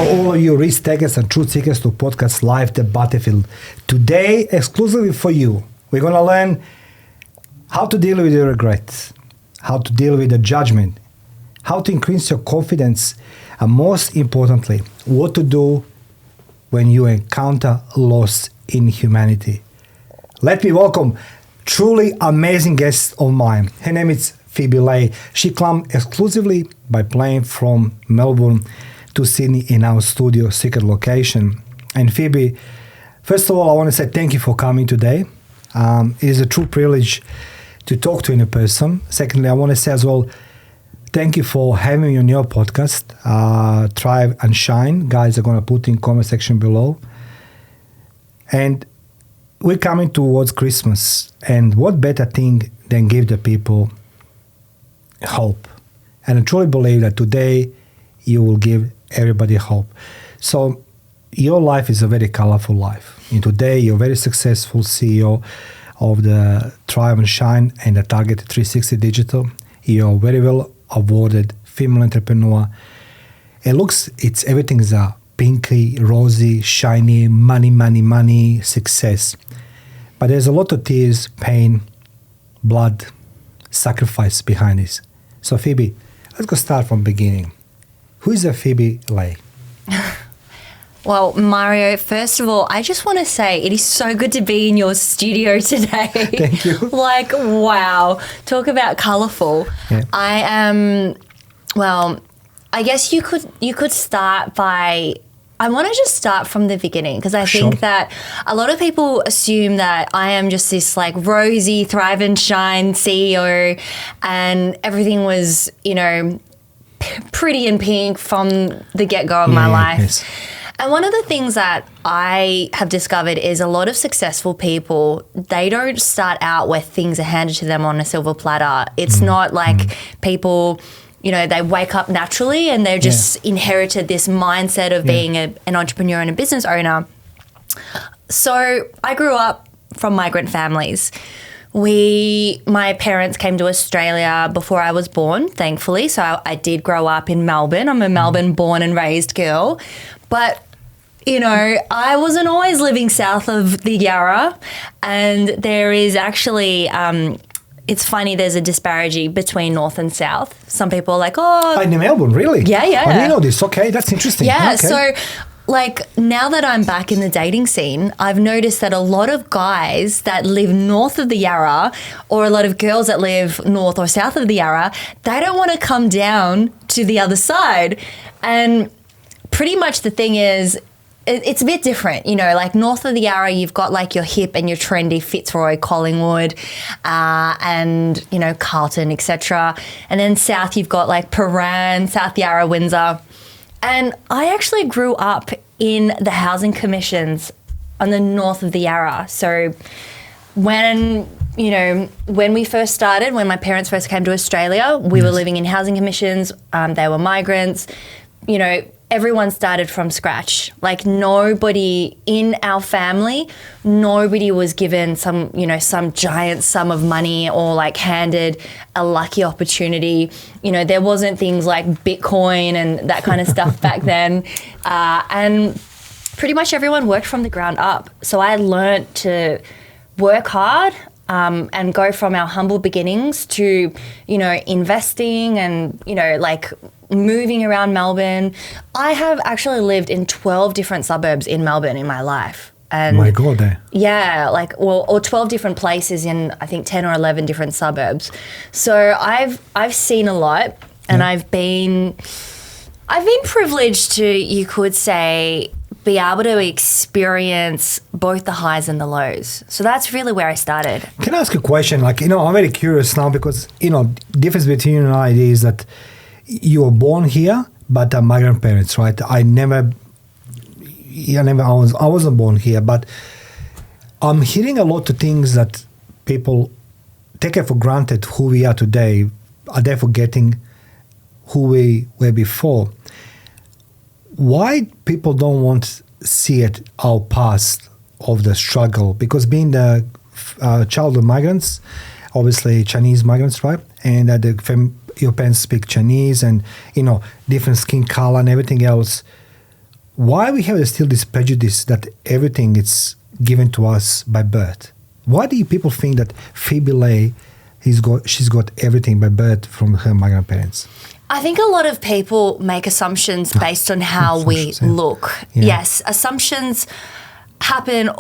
all of you risk takers and truth seekers to podcast Live the Battlefield. Today, exclusively for you, we're going to learn how to deal with your regrets, how to deal with the judgment, how to increase your confidence, and most importantly, what to do when you encounter loss in humanity. Let me welcome truly amazing guest of mine. Her name is Phoebe Lay. She climbed exclusively by plane from Melbourne to Sydney in our studio secret location. And Phoebe, first of all, I want to say thank you for coming today. It is a true privilege to talk to you in person. Secondly, I want to say as well, thank you for having me on your podcast, Thrive and Shine. Guys are going to put in comment section below. And we're coming towards Christmas. And what better thing than give the people hope? And I truly believe that today you will give everybody hope. So your life is a very colorful life. And today you're a very successful CEO of the Thrive and Shine and the Target 360 Digital. You're very well awarded female entrepreneur. Everything is a pinky, rosy, shiny, money, success. But there's a lot of tears, pain, blood, sacrifice behind this. So Phoebe, let's go start from beginning. Who is a Phoebe Lay? Well, Mario, first of all, I just want to say it is so good to be in your studio today. Thank you. Like, wow. Talk about colourful. Yeah. I guess you could start by, I want to just start from the beginning because I think that a lot of people assume that I am just this like rosy, thrive and shine CEO and everything was, pretty and pink from the get-go of my life. Yes. And one of the things that I have discovered is a lot of successful people, they don't start out where things are handed to them on a silver platter. It's not like people, they wake up naturally and they've just inherited this mindset of being an entrepreneur and a business owner. So I grew up from migrant families. My parents came to Australia before I was born, thankfully. So I did grow up in Melbourne. I'm a Melbourne born and raised girl. But, I wasn't always living south of the Yarra. And there is actually, it's funny, there's a disparity between north and south. Some people are like, oh. In Melbourne, really? Yeah. I didn't know this. Okay, that's interesting. Yeah, okay. So now that I'm back in the dating scene, I've noticed that a lot of guys that live north of the Yarra or a lot of girls that live north or south of the Yarra, they don't want to come down to the other side. And pretty much the thing is, it's a bit different, like north of the Yarra, you've got like your hip and your trendy Fitzroy, Collingwood, and, Carlton, etc. And then south, you've got like Paran, South Yarra, Windsor. And I actually grew up in the housing commissions on the north of the Yarra. So when we first started, when my parents first came to Australia, we were living in housing commissions. They were migrants. Everyone started from scratch. Like nobody in our family, nobody was given some giant sum of money or like handed a lucky opportunity. There wasn't things like Bitcoin and that kind of stuff back then. And pretty much everyone worked from the ground up. So I learned to work hard and go from our humble beginnings to, investing and, moving around Melbourne. I have actually lived in 12 different suburbs in Melbourne in my life. And my God. Yeah, or 12 different places in I think 10 or 11 different suburbs. So I've seen a lot and I've been privileged to, you could say, be able to experience both the highs and the lows. So that's really where I started. Can I ask a question? I'm very curious now because, difference between you and I is that you were born here, but migrant parents, right? I wasn't born here, but I'm hearing a lot of things that people take it for granted who we are today, are they forgetting who we were before. Why people don't want to see it, our past of the struggle? Because being the child of migrants, obviously Chinese migrants, right? And your parents speak Chinese and, different skin color and everything else. why we have still this prejudice that everything is given to us by birth? Why do people think that Phoebe Lay, she's got everything by birth from her migrant parents? I think a lot of people make assumptions based on how we look. Yeah. Yes, assumptions happen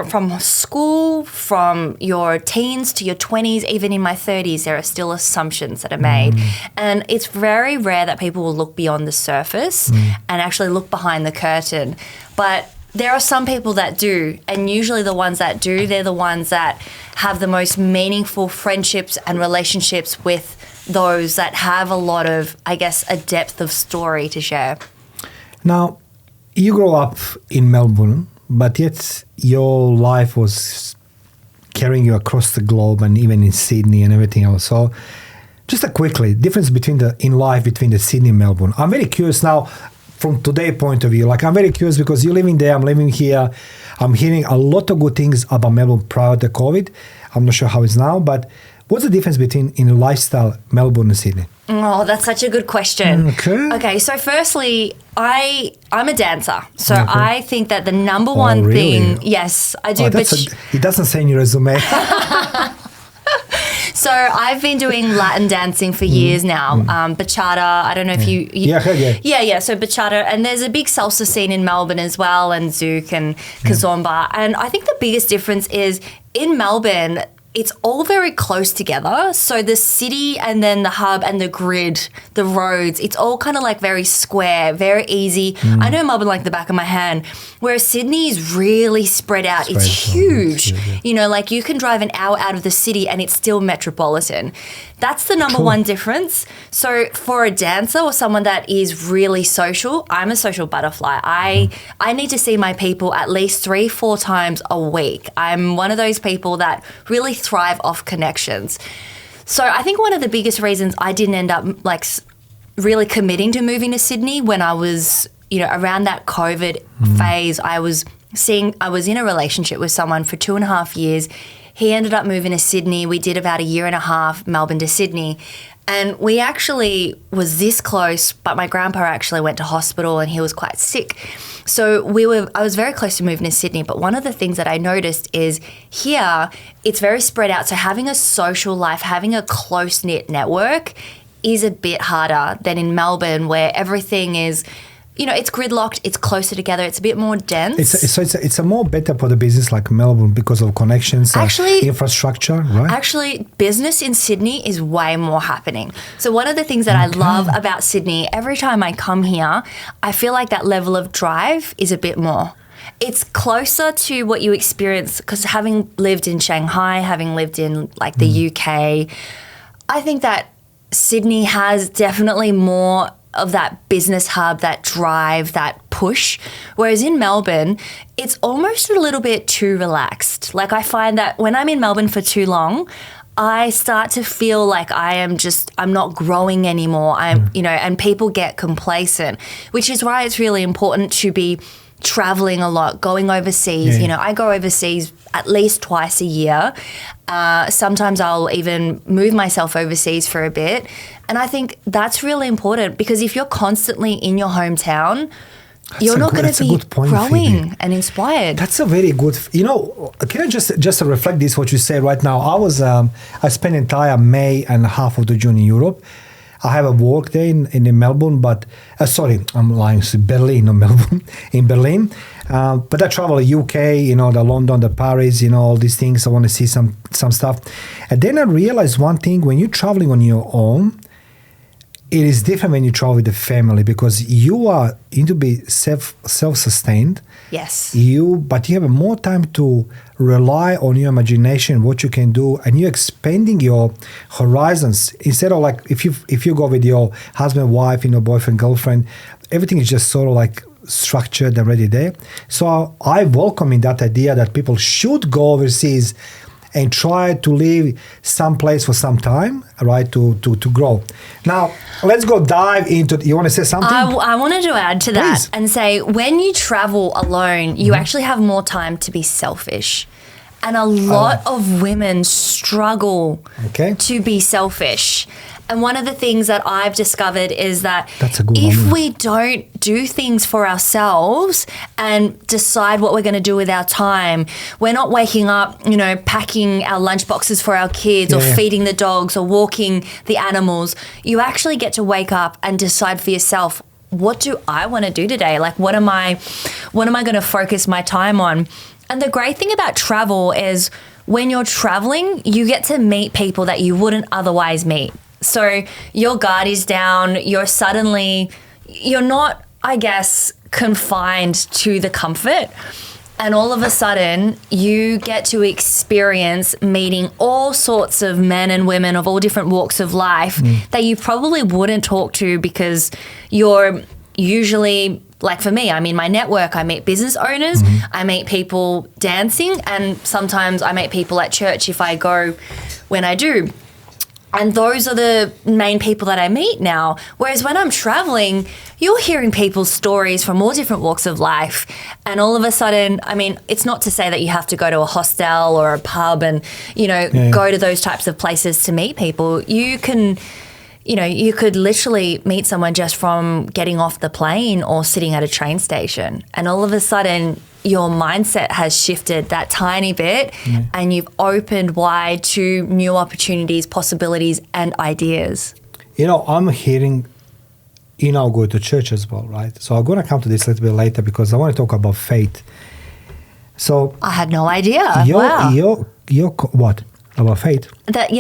from school, from your teens to your 20s, even in my 30s, there are still assumptions that are made. And it's very rare that people will look beyond the surface and actually look behind the curtain. But there are some people that do, and usually the ones that do, they're the ones that have the most meaningful friendships and relationships with those that have a lot of, I guess, a depth of story to share. Now, you grew up in Melbourne, but yet your life was carrying you across the globe and even in Sydney and everything else. So just quickly, difference between the Sydney and Melbourne. I'm very curious now from today's point of view. Like, I'm very curious because you're living there, I'm living here. I'm hearing a lot of good things about Melbourne prior to COVID. I'm not sure how it's now, but what's the difference between in lifestyle Melbourne and Sydney? Oh, that's such a good question. Okay, so firstly, I'm a dancer. So Okay. I think that the number one really? thing, yes, I do. It doesn't say in your resume. So I've been doing Latin dancing for years now. Bachata, I don't know if you Yeah. So bachata, and there's a big salsa scene in Melbourne as well, and zouk and kizomba. And I think the biggest difference is in Melbourne, it's all very close together. So the city and then the hub and the grid, the roads, it's all kind of like very square, very easy. I know Melbourne like the back of my hand, whereas Sydney is really spread out. It's huge. You know, like you can drive an hour out of the city and it's still metropolitan. That's the number one difference. So for a dancer or someone that is really social, I'm a social butterfly. I need to see my people at least 3-4 times a week. I'm one of those people that really thrive off connections. So I think one of the biggest reasons I didn't end up like really committing to moving to Sydney when I was, you know, around that COVID phase, I was in a relationship with someone for 2.5 years. He ended up moving to Sydney. We did about 1.5 years, Melbourne to Sydney. And we actually was this close, but my grandpa actually went to hospital and he was quite sick. So I was very close to moving to Sydney, but one of the things that I noticed is here, it's very spread out. So having a social life, having a close-knit network is a bit harder than in Melbourne where everything is, you know, it's gridlocked, it's closer together, it's a bit more dense. It's a more better for the business like Melbourne because of connections, infrastructure, right? Actually, business in Sydney is way more happening. So one of the things that I love about Sydney, every time I come here, I feel like that level of drive is a bit more. It's closer to what you experience because having lived in Shanghai, having lived in like the UK, I think that Sydney has definitely more of that business hub, that drive, that push. Whereas in Melbourne, it's almost a little bit too relaxed. Like I find that when I'm in Melbourne for too long, I start to feel like I'm not growing anymore. And people get complacent, which is why it's really important to be traveling a lot, going overseas. Yeah. You know, I go overseas at least twice a year. Sometimes I'll even move myself overseas for a bit. And I think that's really important because if you're constantly in your hometown, you're not going to be growing and inspired. That's a very good, can I just reflect this, what you say right now? I spent entire May and half of the June in Europe. I have a work there in Melbourne, but I'm lying. It's Berlin, not Melbourne. In Berlin, but I travel the UK, the London, the Paris, all these things. I want to see some stuff, and then I realized one thing: when you're traveling on your own, it is different when you travel with the family because you need to be self-sustained. Yes. But you have more time to rely on your imagination, what you can do, and you're expanding your horizons. Instead of like if you go with your husband, wife, boyfriend, girlfriend, everything is just sort of like structured and ready there. So I welcome in that idea that people should go overseas and try to live someplace for some time, right, to grow. Now, let's go dive into... You want to say something? I wanted to add to that and say when you travel alone, you actually have more time to be selfish. And a lot of women struggle to be selfish. And one of the things that I've discovered is that That's a good if one. we don't do things for ourselves and decide what we're going to do with our time, we're not waking up, packing our lunch boxes for our kids or feeding the dogs or walking the animals. You actually get to wake up and decide for yourself, what do I want to do today? Like, what am I going to focus my time on? And the great thing about travel is when you're traveling, you get to meet people that you wouldn't otherwise meet. So your guard is down, you're not, I guess, confined to the comfort. And all of a sudden, you get to experience meeting all sorts of men and women of all different walks of life that you probably wouldn't talk to because you're usually, like for me, I mean, my network, I meet business owners, I meet people dancing, and sometimes I meet people at church if I go when I do. And those are the main people that I meet now. Whereas when I'm traveling, you're hearing people's stories from all different walks of life. And all of a sudden, I mean, it's not to say that you have to go to a hostel or a pub and, go to those types of places to meet people. You can, you could literally meet someone just from getting off the plane or sitting at a train station. And all of a sudden, your mindset has shifted that tiny bit and you've opened wide to new opportunities, possibilities and ideas. I'm hearing, go to church as well, right? So I'm going to come to this a little bit later because I want to talk about faith. So I had no idea. Wow. What? About faith? That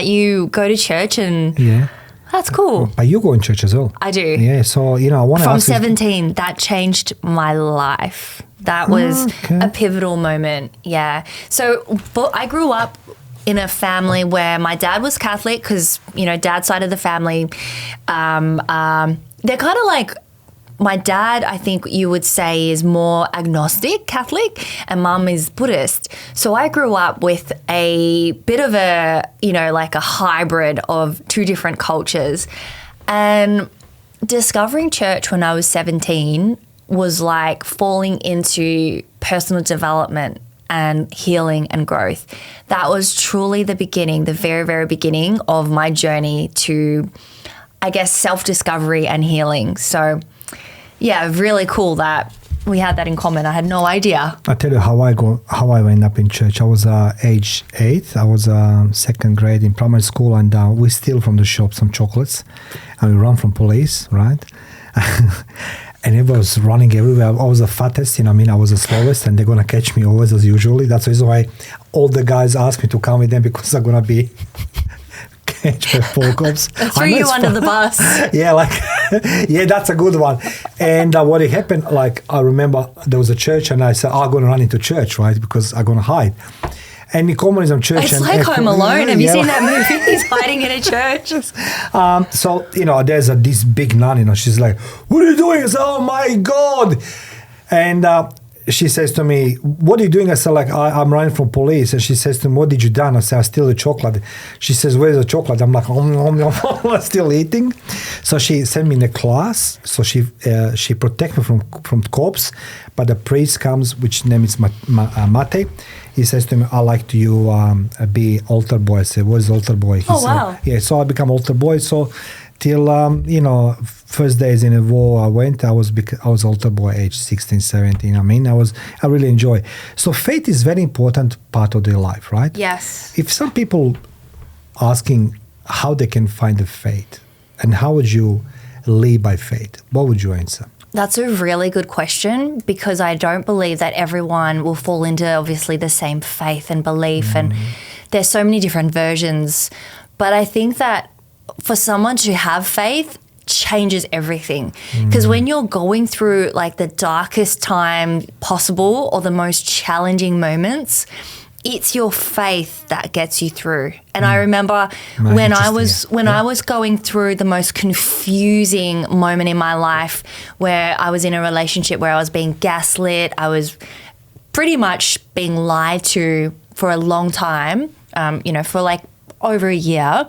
you go to church and... Yeah. That's cool. But you go in church as well. I do. Yeah, so, I want to From ask 17, that changed my life. That was a pivotal moment, yeah. So but I grew up in a family where my dad was Catholic because, dad's side of the family, they're kind of like, my dad, I think you would say, is more agnostic Catholic and mum is Buddhist. So I grew up with a bit of a, like a hybrid of two different cultures. And discovering church when I was 17 was like falling into personal development and healing and growth. That was truly the beginning, the very, very beginning of my journey to, I guess, self-discovery and healing. So yeah, really cool that we had that in common. I had no idea. I'll tell you how I went up in church. I was age 8. I was second grade in primary school, and we steal from the shop some chocolates, and we run from police, right? And everyone was running everywhere. I was the fattest, I was the slowest, and they're gonna catch me always as usually. That's the reason why all the guys asked me to come with them because I'm gonna be catch by four cops. Threw you under the bus. Yeah, that's a good one. And what happened, I remember there was a church and I said, I'm going to run into church, right? Because I'm going to hide. And in communism church. It's like Home Alone. Have you seen that movie? He's hiding in a church. So, there's this big nun, she's like, what are you doing? I said, oh my God. And she says to me, what are you doing? I said, I'm running from police. And she says to me, what did you do? I said, I steal the chocolate. She says, where's the chocolate? I'm like, I'm still eating. So she sent me in a class. So she protect me from cops. But the priest comes, which name is Mate. He says to me, I like to you be altar boy. I said, what is altar boy? He said, wow. Yeah, so I become altar boy. So till, first days in a war I went, I was altar boy age 16, 17. I really enjoy. So faith is very important part of their life, right? Yes. If some people asking how they can find the faith and how would you live by faith, what would you answer? That's a really good question because I don't believe that everyone will fall into obviously the same faith and belief and there's so many different versions. But I think that for someone to have faith changes everything. Because when you're going through the darkest time possible or the most challenging moments, it's your faith that gets you through. And I remember when I was going through the most confusing moment in my life where I was in a relationship where I was being gaslit, I was pretty much being lied to for a long time, for over a year.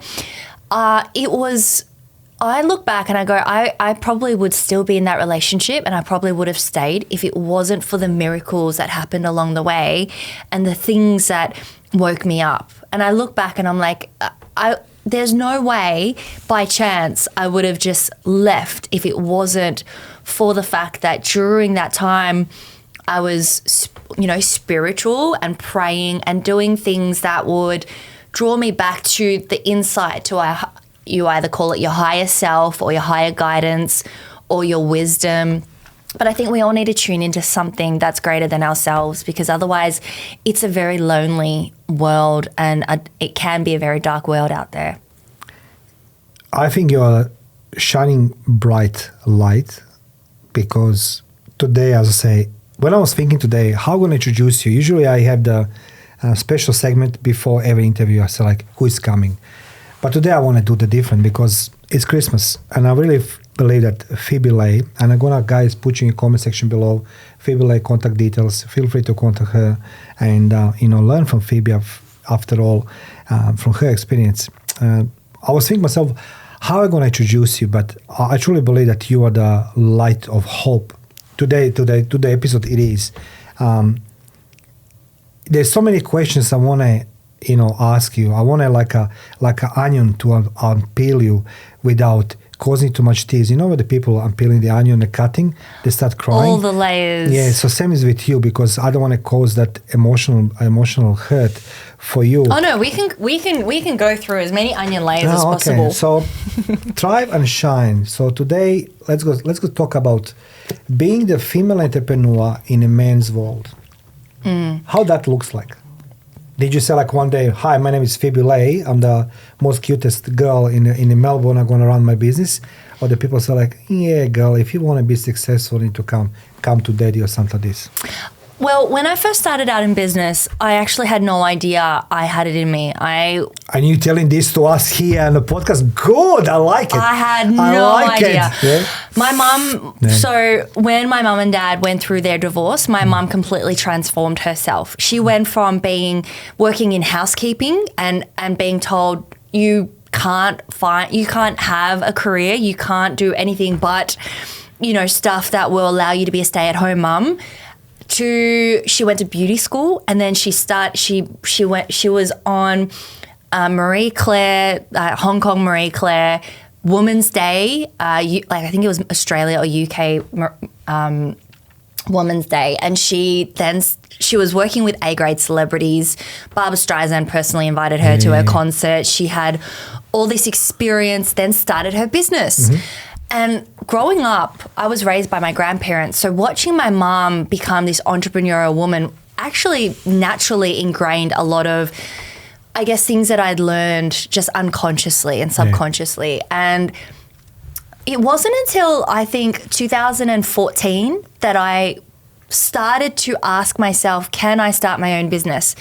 I look back and I go, I probably would still be in that relationship and I probably would have stayed if it wasn't for the miracles that happened along the way and the things that woke me up. And I look back and I'm like, there's no way by chance I would have just left if it wasn't for the fact that during that time I was, spiritual and praying and doing things that would draw me back to the insight, to you either call it your higher self or your higher guidance or your wisdom. But I think we all need to tune into something that's greater than ourselves, because otherwise it's a very lonely world and it can be a very dark world out there. I think you're shining bright light, because today, as I say, when I was thinking today, how I'm going to introduce you, usually I have the special segment before every interview. I say like, who is coming? But today I want to do the different, because it's Christmas, and I really believe that Phoebe Lay, and I'm gonna guys put you in the comment section below, Phoebe Lay contact details. Feel free to contact her and learn from Phoebe after all, from her experience. I was thinking myself, how am I going to introduce you? But I truly believe that you are the light of hope. Today episode it is. There's so many questions I want to ask you. I want to like an onion to unpeel you without causing too much tears. When the people unpeeling the onion and cutting, they start crying. All the layers. Yeah, so same is with you, because I don't want to cause that emotional hurt for you. Oh no, we can go through as many onion layers as possible. Okay. So thrive and shine. So today let's go talk about being the female entrepreneur in a man's world. How that looks like. Did you say like one day, hi, my name is Phoebe Lay, I'm the most cutest girl in Melbourne, I'm going to run my business? Or the people say like, yeah, girl, if you want to be successful, you need to come to daddy or something like this? Well, when I first started out in business, I actually had no idea I had it in me. And you telling this to us here on the podcast? Good, I like it. I had no idea. Yeah. My mum, so when my mum and dad went through their divorce, my mum completely transformed herself. She went from working in housekeeping and being told you can't have a career, you can't do anything but, stuff that will allow you to be a stay-at-home mum. She went to beauty school, and then she was on Marie Claire, Hong Kong Marie Claire, Women's Day, I think it was Australia or UK Women's Day, and she was working with A-grade celebrities. Barbra Streisand personally invited her to her concert. She had all this experience, then started her business. And growing up, I was raised by my grandparents. So watching my mom become this entrepreneurial woman actually naturally ingrained a lot of, I guess, things that I'd learned just unconsciously and subconsciously. Yeah. And it wasn't until I think 2014 that I started to ask myself, can I start my own business?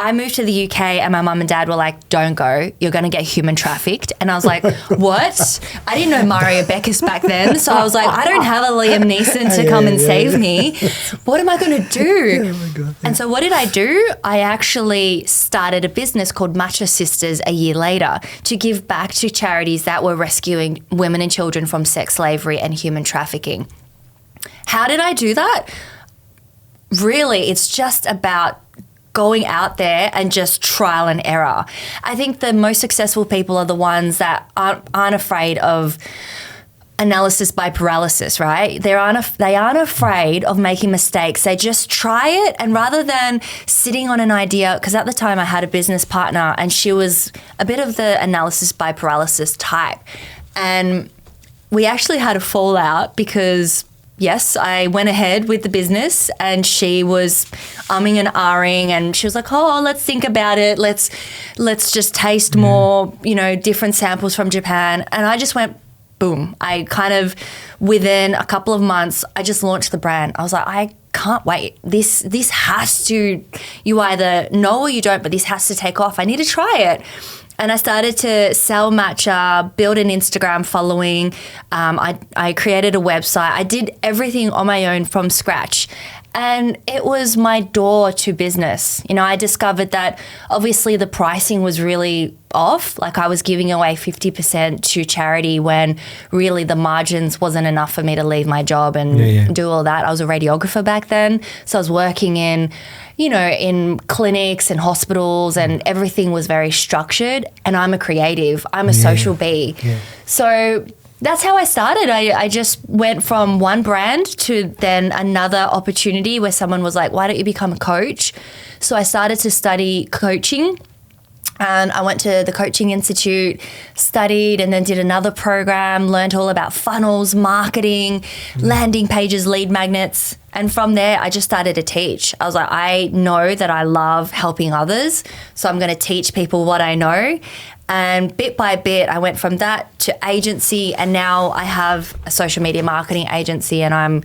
I moved to the UK and my mum and dad were like, don't go, you're going to get human trafficked. And I was like, what? I didn't know Mario Bekes back then. So I was like, I don't have a Liam Neeson to come and save me. What am I going to do? Oh my God. And so what did I do? I actually started a business called Matcha Sisters a year later to give back to charities that were rescuing women and children from sex slavery and human trafficking. How did I do that? Really, it's just about going out there and just trial and error. I think the most successful people are the ones that aren't afraid of analysis by paralysis, right? They aren't afraid of making mistakes. They just try it, and rather than sitting on an idea, because at the time I had a business partner and she was a bit of the analysis by paralysis type, and we actually had a fallout because yes, I went ahead with the business and she was umming and ahhing, and she was like, oh, let's think about it. Let's just taste more, different samples from Japan. And I just went, boom. I kind of, within a couple of months, I just launched the brand. I was like, I can't wait. This has to, you either know or you don't, but this has to take off. I need to try it. And I started to sell matcha, build an Instagram following. I created a website. I did everything on my own from scratch. And it was my door to business. You know, I discovered that obviously the pricing was really off. Like I was giving away 50% to charity when really the margins wasn't enough for me to leave my job and do all that. I was a radiographer back then. So I was working in, you know, in clinics and hospitals, and everything was very structured. And I'm a creative. I'm a social bee. Yeah. So that's how I started. I just went from one brand to then another opportunity where someone was like, why don't you become a coach? So I started to study coaching, and I went to the Coaching Institute, studied, and then did another program, learned all about funnels, marketing, landing pages, lead magnets. And from there, I just started to teach. I was like, I know that I love helping others, so I'm going to teach people what I know. And bit by bit, I went from that to agency, and now I have a social media marketing agency, and I'm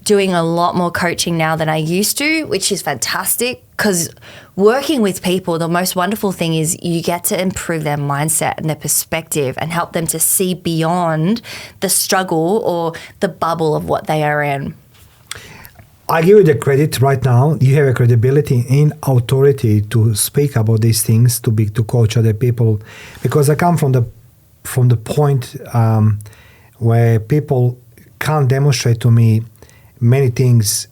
doing a lot more coaching now than I used to, which is fantastic, because working with people, the most wonderful thing is you get to improve their mindset and their perspective and help them to see beyond the struggle or the bubble of what they are in. I give you the credit right now. You have a credibility and authority to speak about these things, to coach other people, because I come from the point where people can't demonstrate to me many things,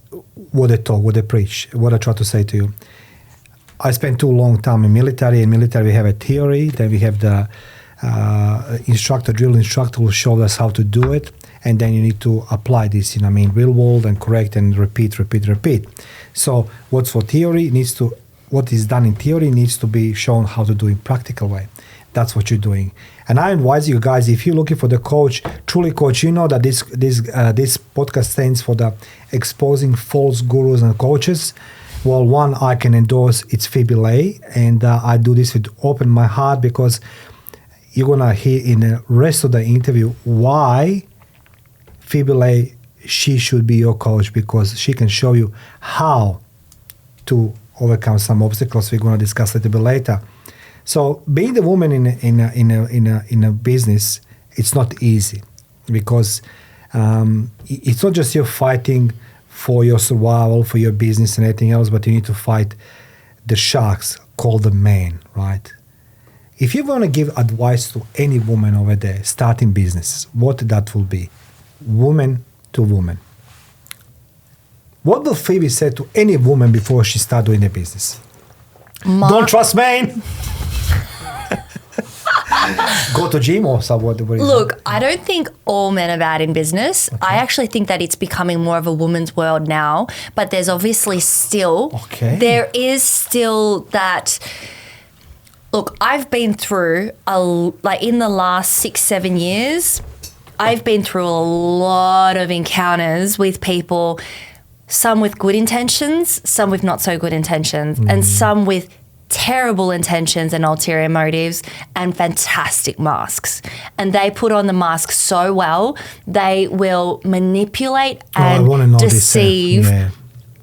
what they talk, what they preach, what I try to say to you. I spent too long time in military. In military, we have a theory, then we have the drill instructor will show us how to do it. And then you need to apply this in, real world, and correct and repeat. So what's for theory what is done in theory needs to be shown how to do in practical way. That's what you're doing. And I advise you guys, if you're looking for the coach, truly coach, you know that this podcast stands for the exposing false gurus and coaches. Well, one I can endorse, it's Phoebe Lay, and I do this with open my heart, because you're gonna hear in the rest of the interview why Phoebe Lay, she should be your coach, because she can show you how to overcome some obstacles we're going to discuss a little bit later. So being the woman in a business, it's not easy, because it's not just you're fighting for your survival, for your business and anything else, but you need to fight the sharks called the men, right? If you want to give advice to any woman over there starting business, what that will be? Woman to woman. What will Phoebe say to any woman before she start doing a business? Don't trust men. Go to gym or somewhat. Look, I don't think all men are bad in business. Okay. I actually think that it's becoming more of a woman's world now. But there's obviously still, there is still that. Look, I've been through in the last 6-7 years. I've been through a lot of encounters with people, some with good intentions, some with not so good intentions, and some with terrible intentions and ulterior motives and fantastic masks. And they put on the mask so well, they will manipulate and deceive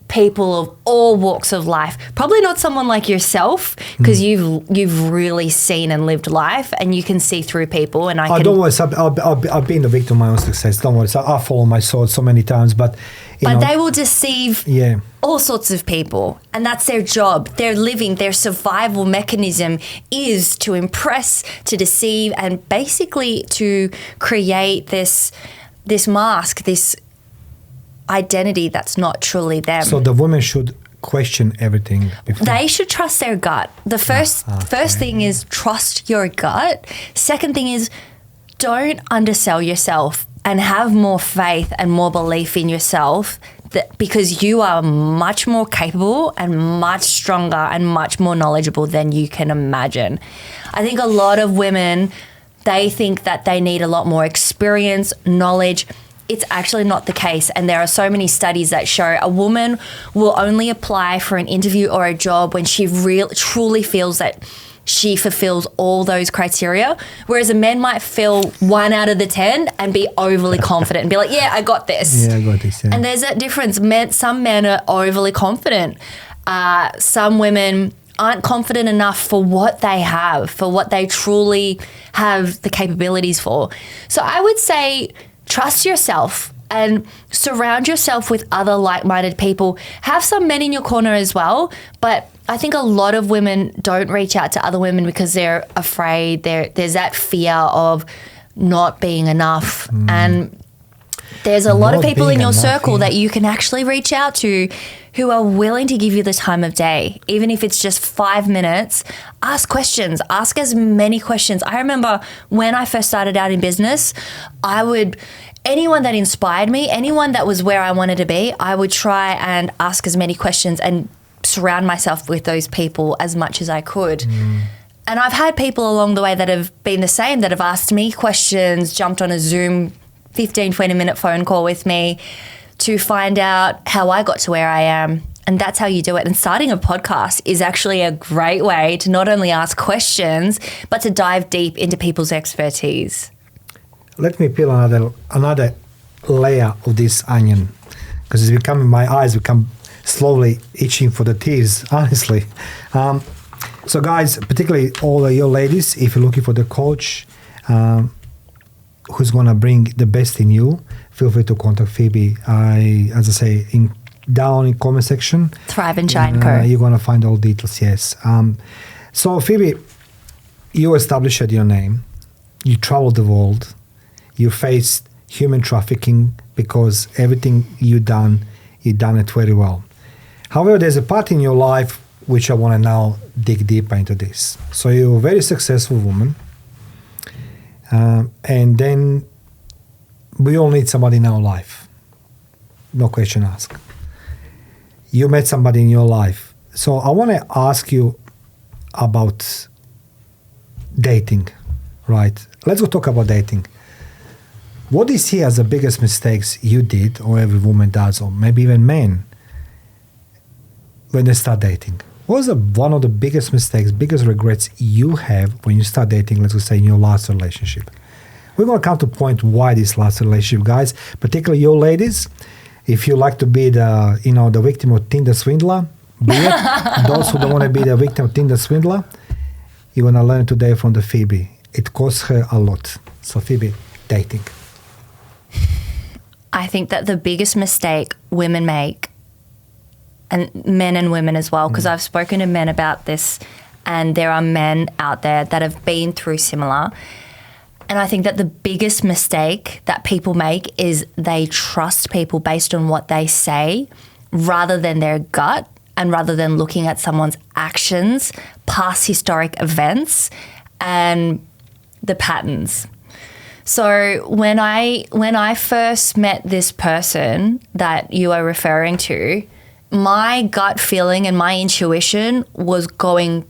people of all walks of life. Probably not someone like yourself, because you've really seen and lived life, and you can see through people. And don't worry, I've been the victim of my own success. Don't worry, I fall on my sword so many times, but they will deceive all sorts of people, and that's their job. They're living, their survival mechanism is to impress, to deceive, and basically to create this mask, this identity that's not truly them. So the women should question everything before. They should trust their gut. The first thing is trust your gut. Second thing is don't undersell yourself, and have more faith and more belief in yourself, because you are much more capable and much stronger and much more knowledgeable than you can imagine. I think a lot of women, they think that they need a lot more experience, knowledge. It's actually not the case. And there are so many studies that show a woman will only apply for an interview or a job when she truly feels that she fulfills all those criteria, whereas a man might fill 1 out of the 10 and be overly confident and be like, yeah, I got this. Yeah, I got this. Yeah. And there's that difference. Some men are overly confident. Some women aren't confident enough for what they have, for what they truly have the capabilities for. So I would say trust yourself and surround yourself with other like-minded people. Have some men in your corner as well, but I think a lot of women don't reach out to other women because they're afraid. There's that fear of not being enough. And there's a lot of people in your circle that you can actually reach out to who are willing to give you the time of day. Even if it's just 5 minutes, ask questions. Ask as many questions. I remember when I first started out in business, anyone that inspired me, anyone that was where I wanted to be, I would try and ask as many questions and surround myself with those people as much as I could. And I've had people along the way that have been the same, that have asked me questions, jumped on a Zoom 15, 20-minute phone call with me to find out how I got to where I am. And that's how you do it. And starting a podcast is actually a great way to not only ask questions, but to dive deep into people's expertise. Let me peel another layer of this onion, because my eyes become slowly itching for the tears, honestly. So guys, particularly all of your ladies, if you're looking for the coach who's going to bring the best in you, feel free to contact Phoebe. As I say, down in comment section. Thrive and Shine Co. You're going to find all details, yes. So Phoebe, you established your name. You traveled the world. You faced human trafficking because everything you done it very well. However, there's a part in your life which I want to now dig deeper into this. So you're a very successful woman. And then we all need somebody in our life. No question asked. You met somebody in your life. So I want to ask you about dating, right? Let's go talk about dating. What do you see as the biggest mistakes you did, or every woman does, or maybe even men, when they start dating? What was one of the biggest mistakes, biggest regrets you have when you start dating, let's just say in your last relationship? We're going to come to point why this last relationship, guys, particularly you ladies. If you like to be the victim of Tinder swindler, be it. Those who don't want to be the victim of Tinder swindler, you're going to learn today from the Phoebe. It costs her a lot. So Phoebe, dating. I think that the biggest mistake women make, and men and women as well, because I've spoken to men about this, and there are men out there that have been through similar. And I think that the biggest mistake that people make is they trust people based on what they say rather than their gut, and rather than looking at someone's actions, past historic events, and the patterns. So when I first met this person that you are referring to, my gut feeling and my intuition was going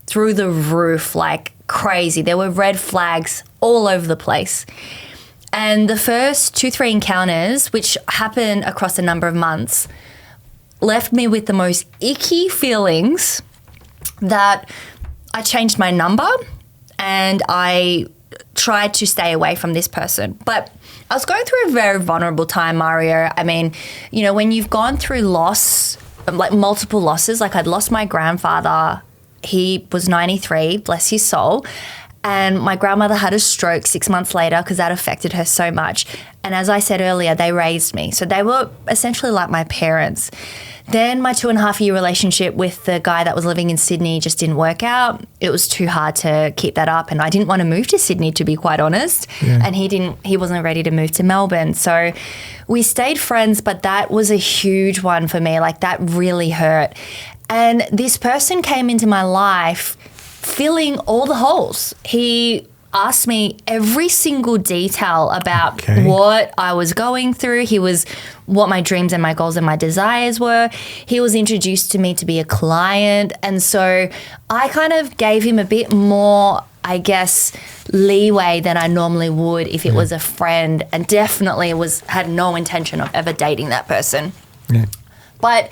through the roof like crazy. There were red flags all over the place. And the first 2-3 encounters, which happened across a number of months, left me with the most icky feelings that I changed my number and I tried to stay away from this person. But I was going through a very vulnerable time, Mario. I mean, when you've gone through loss, like multiple losses, like I'd lost my grandfather. He was 93, bless his soul. And my grandmother had a stroke 6 months later because that affected her so much. And as I said earlier, they raised me. So they were essentially like my parents. Then my 2.5-year relationship with the guy that was living in Sydney just didn't work out. It was too hard to keep that up. And I didn't want to move to Sydney, to be quite honest. Yeah. And he wasn't ready to move to Melbourne. So we stayed friends, but that was a huge one for me. Like that really hurt. And this person came into my life filling all the holes. He asked me every single detail about what I was going through. What my dreams and my goals and my desires were. He was introduced to me to be a client. And so I kind of gave him a bit more, I guess, leeway than I normally would if it was a friend, and definitely had no intention of ever dating that person. Yeah. But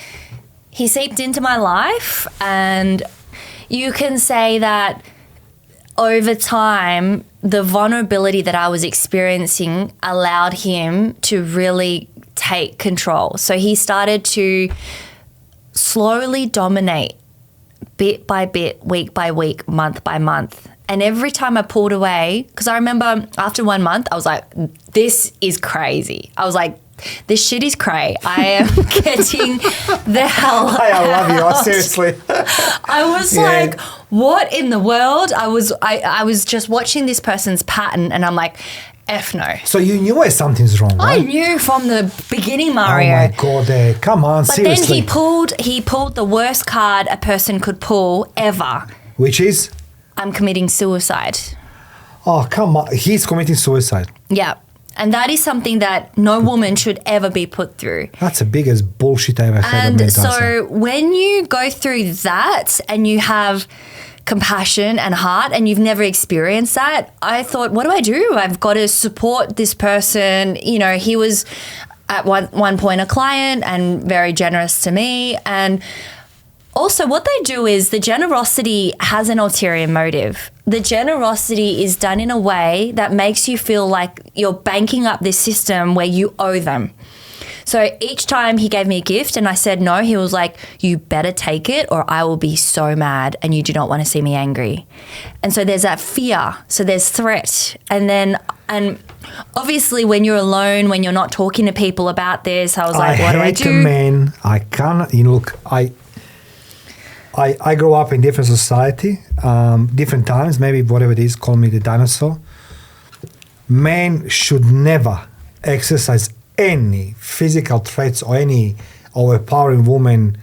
he seeped into my life, and you can say that over time, the vulnerability that I was experiencing allowed him to really take control. So he started to slowly dominate bit by bit, week by week, month by month. And every time I pulled away, because I remember after 1 month, I was like, this is crazy. I was like, this shit is cray. I am getting the hell out. I love you. Seriously. I was like, what in the world? I was just watching this person's pattern and I'm like, F no. So you knew where something's wrong, right? I knew from the beginning, Mario. Oh my God, come on, but seriously. then he pulled the worst card a person could pull ever. Which is? I'm committing suicide. Oh, come on. He's committing suicide. Yeah. And that is something that no woman should ever be put through. That's the biggest bullshit I ever heard. And so when you go through that and you have compassion and heart and you've never experienced that, I thought, what do? I've got to support this person. You know, he was at one point a client and very generous to me. And also what they do is the generosity has an ulterior motive. The generosity is done in a way that makes you feel like you're banking up this system where you owe them. So each time he gave me a gift and I said no, he was like, you better take it or I will be so mad and you do not want to see me angry. And so there's that fear. So there's threat. And obviously when you're alone, when you're not talking to people about this, I was like, what do I do? Men. I can't, look, I grew up in different society, different times, maybe whatever it is, call me the dinosaur. Men should never exercise any physical threats or any overpowering woman,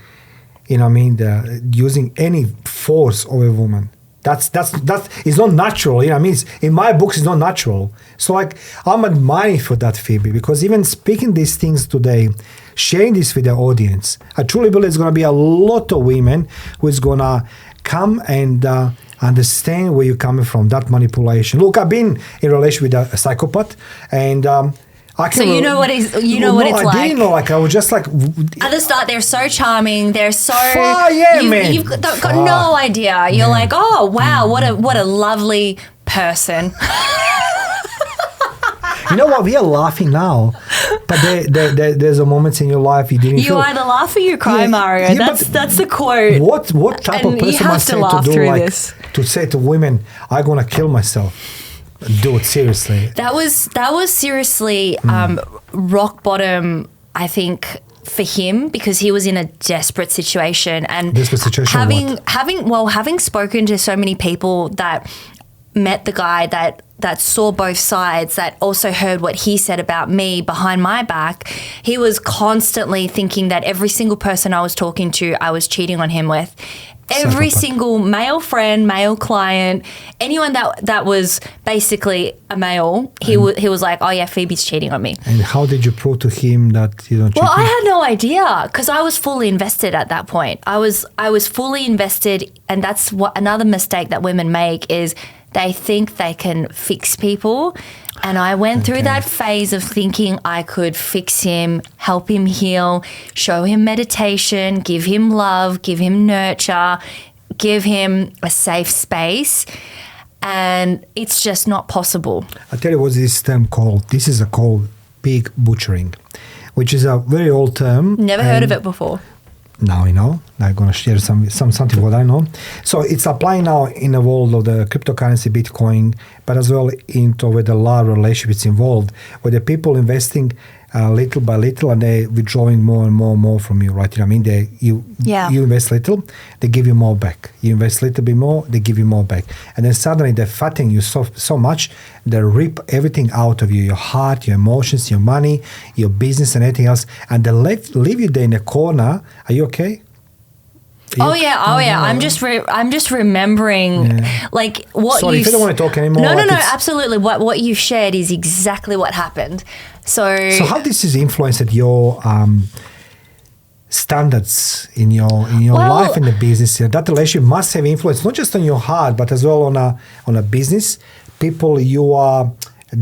using any force over a woman. That is not natural. In my books, it's not natural. So I'm admiring for that, Phoebe, because even speaking these things today, sharing this with the audience, I truly believe there's going to be a lot of women who is going to come and understand where you're coming from, that manipulation. Look, I've been in a relationship with a psychopath, and I can. So you know what it's like. I didn't know. I was just like. At the start, they're so charming. They're so. Man. You've got no idea. You're like, oh wow, what a lovely person. You know what? We are laughing now, but there's a moments in your life you didn't. You either laugh or you cry, Mario. Yeah, that's the quote. What type of person must say to do to say to women, "I'm gonna kill myself"? Do it seriously. That was seriously rock bottom, I think, for him, because he was in a desperate situation. And having spoken to so many people that met the guy that saw both sides, that also heard what he said about me behind my back, he was constantly thinking that every single person I was talking to, I was cheating on him with. Every single male friend, male client, anyone that was basically a male, he was like, oh yeah, Phoebe's cheating on me. And how did you prove to him that you don't cheat? Well, I had no idea because I was fully invested at that point. I was fully invested, and that's what another mistake that women make is they think they can fix people. And I went through that phase of thinking I could fix him, help him heal, show him meditation, give him love, give him nurture, give him a safe space. And it's just not possible. I'll tell you what this term called. This is called pig butchering, which is a very old term. Never heard of it before. Now you know. I'm going to share something what I know. So it's applying now in the world of the cryptocurrency, Bitcoin, but as well into with a lot of relationships involved, where the people investing little by little and they withdrawing more and more from you, right? You know what I mean? You invest little, they give you more back. You invest a little bit more, they give you more back. And then suddenly they're fattening you so much, they rip everything out of you, your heart, your emotions, your money, your business and everything else, and they leave you there in a corner. Are you okay? Oh yeah. I'm just remembering like what. Sorry, if you don't want to talk anymore. No, absolutely. What you shared is exactly what happened. So how this has influenced your standards in your life and the business? That relationship must have influence not just on your heart, but as well on a business. People you are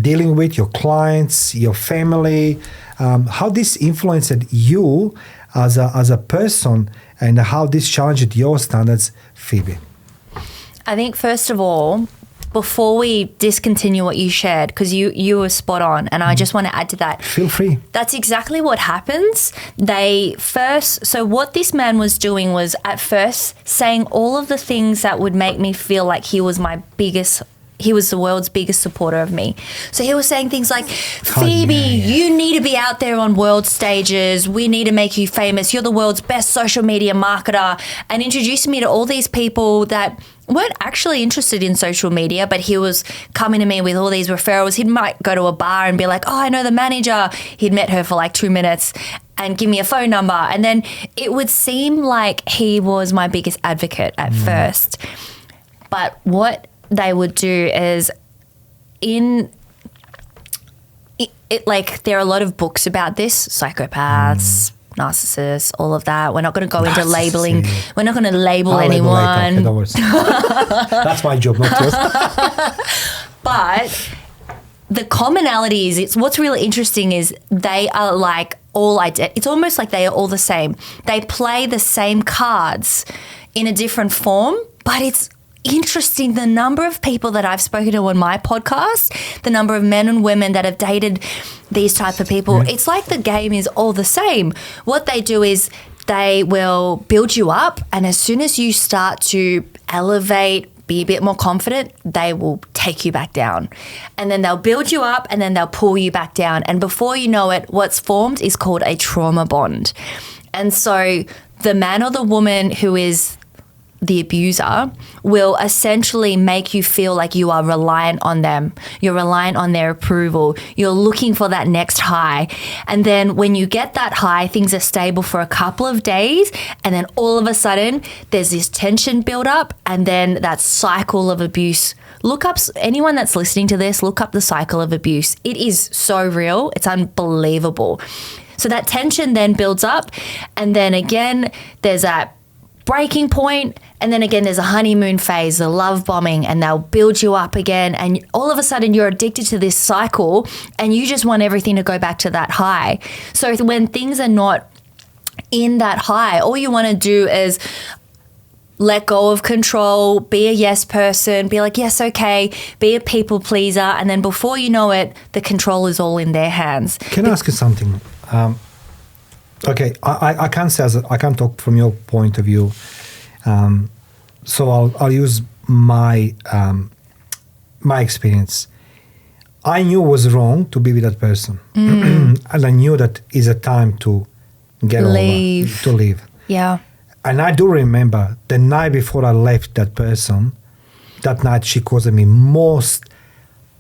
dealing with, your clients, your family. How this influenced you as a person, and how this challenged your standards, Phoebe? I think first of all, before we discontinue what you shared, because you were spot on, and I just want to add to that. Feel free. That's exactly what happens. So what this man was doing was at first saying all of the things that would make me feel like he was the world's biggest supporter of me. So he was saying things like, Phoebe, you need to be out there on world stages. We need to make you famous. You're the world's best social media marketer. And introducing me to all these people that weren't actually interested in social media, but he was coming to me with all these referrals. He might go to a bar and be like, oh, I know the manager. He'd met her for like 2 minutes and give me a phone number. And then it would seem like he was my biggest advocate at first. But what they would do is like there are a lot of books about this, psychopaths, narcissists, all of that. We're not going to go into labeling. We're not going to label anyone. That's my job, not yours. But the commonality is, what's really interesting is they are like it's almost like they are all the same. They play the same cards in a different form, but it's interesting the number of people that I've spoken to on my podcast, the number of men and women that have dated these type of people. It's like the game is all the same. What they do is they will build you up, and as soon as you start to elevate, be a bit more confident, they will take you back down. And then they'll build you up, and then they'll pull you back down. And before you know it, what's formed is called a trauma bond. And so the man or the woman who is the abuser will essentially make you feel like you are reliant on them. You're reliant on their approval. You're looking for that next high. And then when you get that high, things are stable for a couple of days. And then all of a sudden, there's this tension build up, and then that cycle of abuse. Look up, anyone that's listening to this, look up the cycle of abuse. It is so real. It's unbelievable. So that tension then builds up. And then again, there's that breaking point, and then again there's a honeymoon phase, the love bombing, and they'll build you up again, and all of a sudden you're addicted to this cycle, and you just want everything to go back to that high. So when things are not in that high, all you want to do is let go of control, be a yes person, be like, yes, okay, be a people pleaser, and then before you know it, the control is all in their hands. Can I ask you something? Okay, I can't say I can't talk from your point of view, so I'll use my my experience. I knew it was wrong to be with that person, and I knew that is a time to get over, to leave. Yeah. And I do remember the night before I left that person. That night she caused me most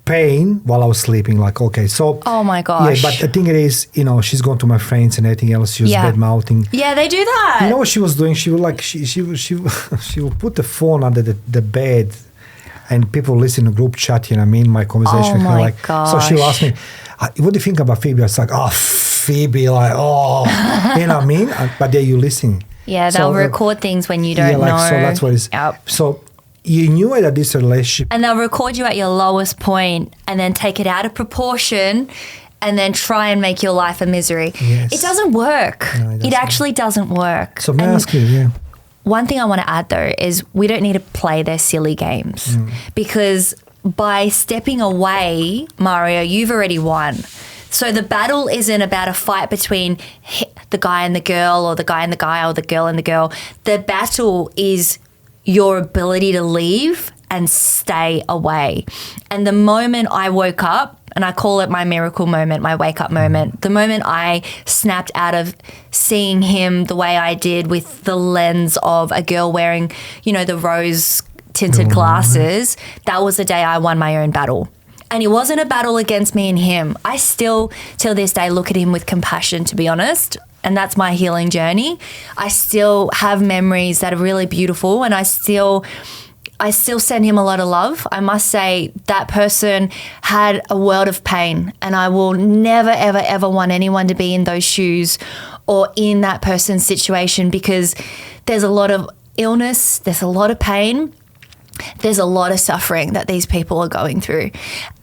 pain while I was sleeping. Like, okay, so oh my gosh. Yeah, but the thing is, she's gone to my friends and everything else. She was bad mouthing. Yeah, they do that. You know what she was doing? She would like she would put the phone under the bed, and people listen to group chat. My conversation with her. Like, gosh. So she would ask me, "What do you think about Phoebe?" I was like, "Oh, Phoebe, like, oh," you know what I mean? But they're you listening. Yeah, they'll record things when you don't know. So that's what it is. Yep. So you knew that this relationship. And they'll record you at your lowest point and then take it out of proportion and then try and make your life a misery. Yes. It doesn't work. No, it actually doesn't work. So may I ask you, one thing I want to add though is we don't need to play their silly games because by stepping away, Mario, you've already won. So the battle isn't about a fight between the guy and the girl or the guy and the guy or the girl and the girl. The battle is your ability to leave and stay away. And the moment I woke up, and I call it my miracle moment, my wake up moment, the moment I snapped out of seeing him the way I did with the lens of a girl wearing, the rose tinted glasses, that was the day I won my own battle. And it wasn't a battle against me and him. I still, till this day, look at him with compassion, to be honest. And that's my healing journey. I still have memories that are really beautiful, and I still send him a lot of love. I must say that person had a world of pain, and I will never, ever, ever want anyone to be in those shoes or in that person's situation because there's a lot of illness, there's a lot of pain, there's a lot of suffering that these people are going through.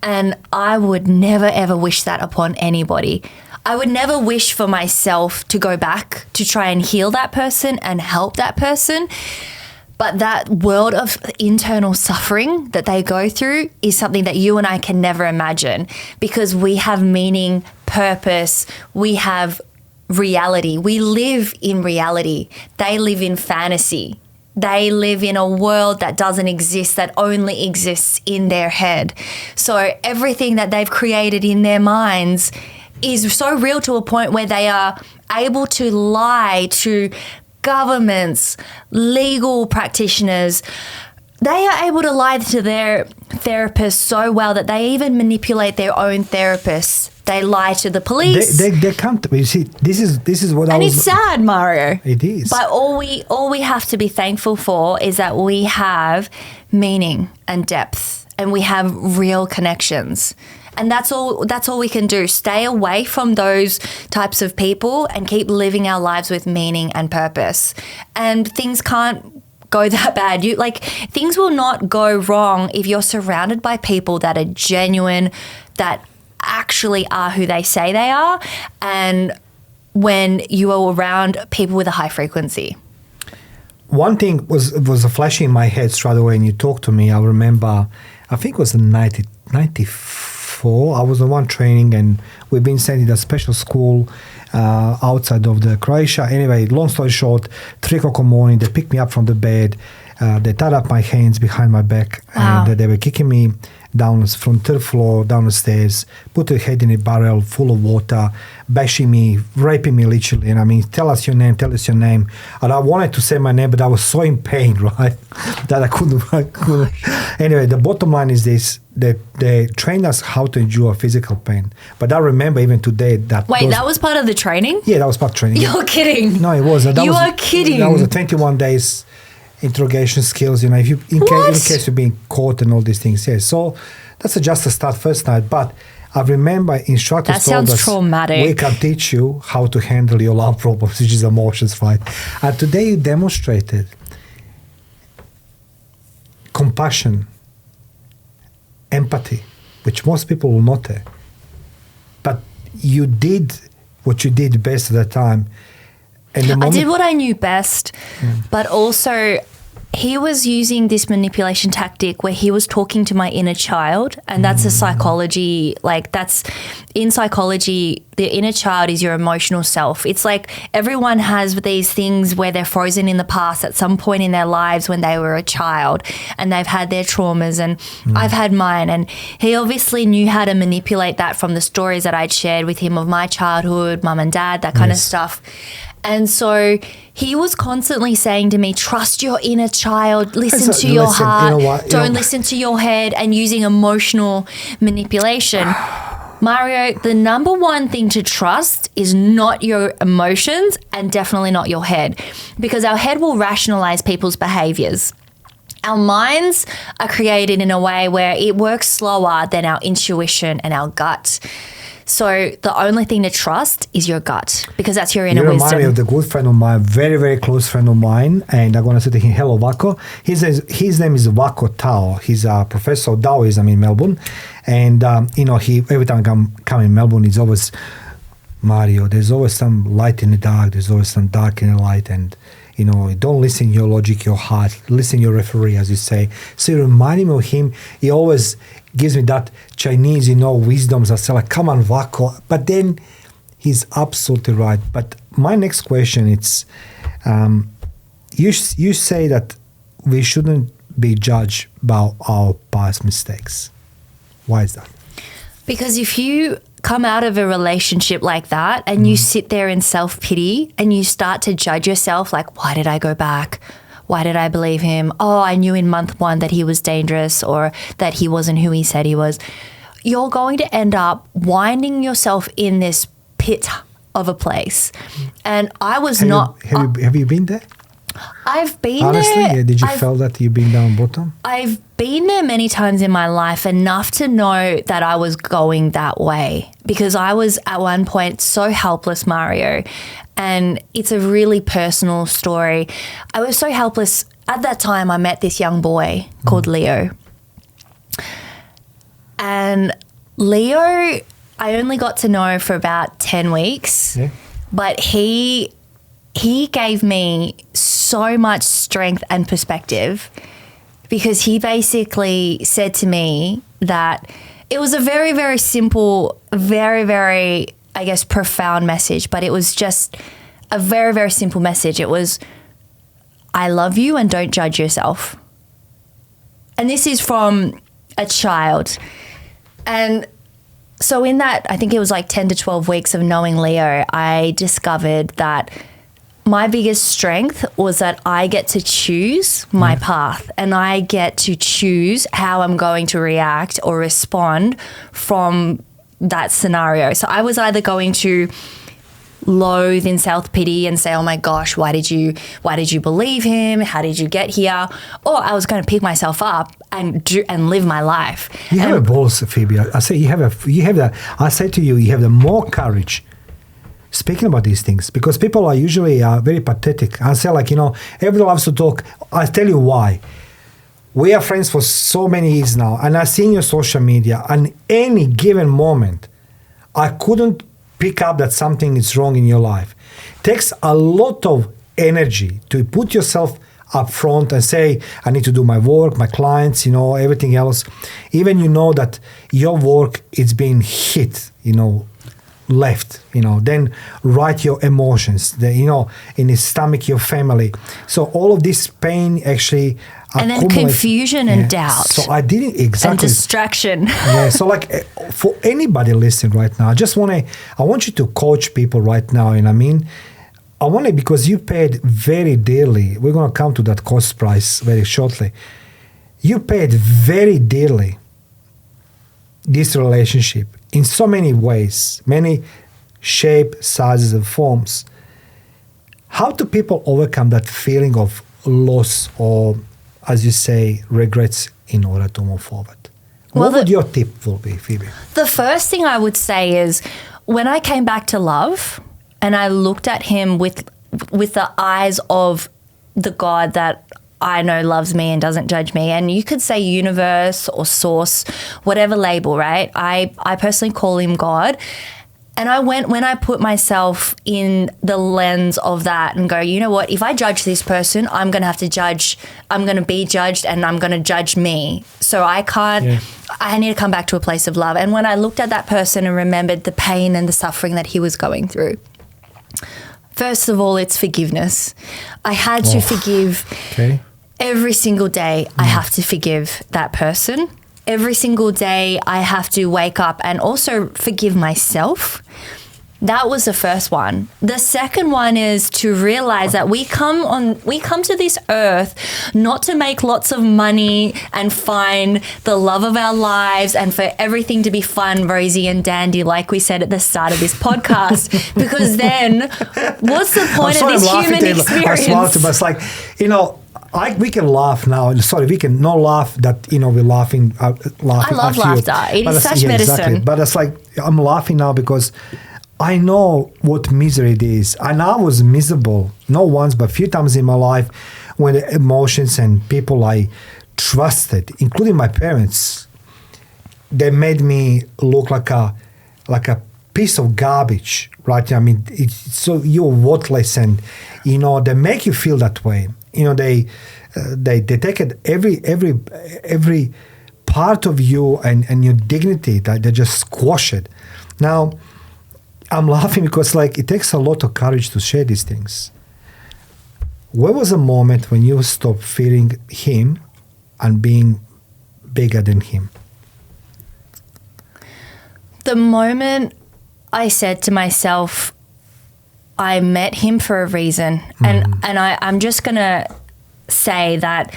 And I would never, ever wish that upon anybody. I would never wish for myself to go back to try and heal that person and help that person. But that world of internal suffering that they go through is something that you and I can never imagine, because we have meaning, purpose, we have reality. We live in reality. They live in fantasy. They live in a world that doesn't exist, that only exists in their head. So everything that they've created in their minds is so real to a point where they are able to lie to governments, legal practitioners. They are able to lie to their therapists so well that they even manipulate their own therapists. They lie to the police. They can't. You see, this is what and it's sad, Mario. It is. But all we have to be thankful for is that we have meaning and depth, and we have real connections. And that's all we can do. Stay away from those types of people and keep living our lives with meaning and purpose. And things can't go that bad. Things will not go wrong if you're surrounded by people that are genuine, that actually are who they say they are, and when you are around people with a high frequency. One thing was a flash in my head straight away when you talked to me. I remember, I think it was in 94. I was on one training, and we've been sent in a special school outside of the Croatia. Anyway, long story short, 3 o'clock in the morning, they picked me up from the bed. They tied up my hands behind my back, Wow. and they were kicking me down from third floor, down the stairs, put their head in a barrel full of water, bashing me, raping me literally. And I mean, tell us your name. And I wanted to say my name, but I was so in pain, right, that I couldn't. Anyway, the bottom line is this, that they trained us how to endure physical pain. But I remember even today that... Wait, that was part of the training? Yeah, that was part of training. You're kidding. No, it wasn't. You are kidding. That was a 21 days interrogation skills, if you in case you're being caught and all these things. Yes, so that's just a start first night. But I remember instructors that told sounds us traumatic. We can teach you how to handle your love problems, which is emotions, right? And today you demonstrated compassion, empathy, which most people will not have. But you did what you did best at the time. I did what I knew best, but also he was using this manipulation tactic where he was talking to my inner child, and that's a psychology, in psychology, the inner child is your emotional self. It's like everyone has these things where they're frozen in the past at some point in their lives when they were a child, and they've had their traumas, and I've had mine, and he obviously knew how to manipulate that from the stories that I'd shared with him of my childhood, mum and dad, that kind of stuff. And so he was constantly saying to me, trust your inner child, listen to your heart, don't listen to your head, and using emotional manipulation. Mario, the number one thing to trust is not your emotions and definitely not your head, because our head will rationalize people's behaviors. Our minds are created in a way where it works slower than our intuition and our gut. So the only thing to trust is your gut, because that's your inner wisdom. You remind me of the good friend of mine, very, very close friend of mine, and I'm going to say to him, hello, Vako. His name is Vako Tao. He's a professor of Taoism in Melbourne. And, he every time I come in Melbourne, he's always, Mario, there's always some light in the dark, there's always some dark in the light, and don't listen to your logic, your heart, listen to your referee, as you say. So you remind me of him. He always gives me that Chinese, wisdoms. I say, like, come on, Vako. But then he's absolutely right. But my next question is, you say that we shouldn't be judged by our past mistakes. Why is that? Because if you come out of a relationship like that and you sit there in self-pity and you start to judge yourself, like, why did I go back? Why did I believe him? Oh, I knew in month 1 that he was dangerous or that he wasn't who he said he was. You're going to end up winding yourself in this pit of a place. And I was Have you been there? I've been Honestly, there. Honestly, did you feel that you've been down bottom? I've been there many times in my life, enough to know that I was going that way, because I was at one point so helpless, Mario, and it's a really personal story. I was so helpless. At that time, I met this young boy called Leo. And Leo, I only got to know for about 10 weeks, but he gave me so much strength and perspective, because he basically said to me that it was a very, very simple, very, very, I guess, profound message, but it was just a very, very simple message. It was, I love you and don't judge yourself. And this is from a child. And so in that, I think it was like 10 to 12 weeks of knowing Leo, I discovered that my biggest strength was that I get to choose my path, and I get to choose how I'm going to react or respond from that scenario. So I was either going to loathe in self-pity and say, oh my gosh, why did you believe him? How did you get here? Or I was going to pick myself up and live my life. You have a balls, Phoebe. I say you have the. I say to you, you have the more courage speaking about these things, because people are usually very pathetic. I say, like, everybody loves to talk. I tell you why. We are friends for so many years now, and I've seen your social media. And any given moment, I couldn't pick up that something is wrong in your life. It takes a lot of energy to put yourself up front and say, I need to do my work, my clients, everything else. Even that your work is being hit, left, then write your emotions, in his stomach, your family. So all of this pain actually and then confusion and doubt. So I didn't exactly. And distraction. Yeah. So for anybody listening right now, I want you to coach people right now. Because you paid very dearly. We're going to come to that cost price very shortly. You paid very dearly this relationship in so many ways, many shapes, sizes, and forms. How do people overcome that feeling of loss or, as you say, regrets in order to move forward? What would your tip be, Phoebe? The first thing I would say is, when I came back to love and I looked at him with the eyes of the God that I know loves me and doesn't judge me, and you could say universe or source, whatever label, right? I personally call him God. And when I put myself in the lens of that and go, you know what, if I judge this person, I'm going to have to judge, I'm going to be judged, and I'm going to judge me. So I need to come back to a place of love. And when I looked at that person and remembered the pain and the suffering that he was going through, first of all, it's forgiveness. I had to forgive. Okay. Every single day, I have to forgive that person. Every single day, I have to wake up and also forgive myself. That was the first one. The second one is to realize that we come to this earth not to make lots of money and find the love of our lives and for everything to be fun, rosy and dandy, like we said at the start of this podcast. Because then what's the point of this human experience? But it's like, we can laugh now. Sorry, we can not laugh that, we're laughing. I love laughter. It is such medicine. Exactly. But it's like, I'm laughing now because I know what misery it is. And I was miserable, not once, but a few times in my life, when the emotions and people I trusted, including my parents, they made me look like a piece of garbage, right? I mean, so you're worthless, and they make you feel that way. They take it every part of you and your dignity. They just squash it. Now, I'm laughing because it takes a lot of courage to share these things. Where was a moment when you stopped fearing him and being bigger than him? The moment I said to myself, I met him for a reason. And I'm just going to say that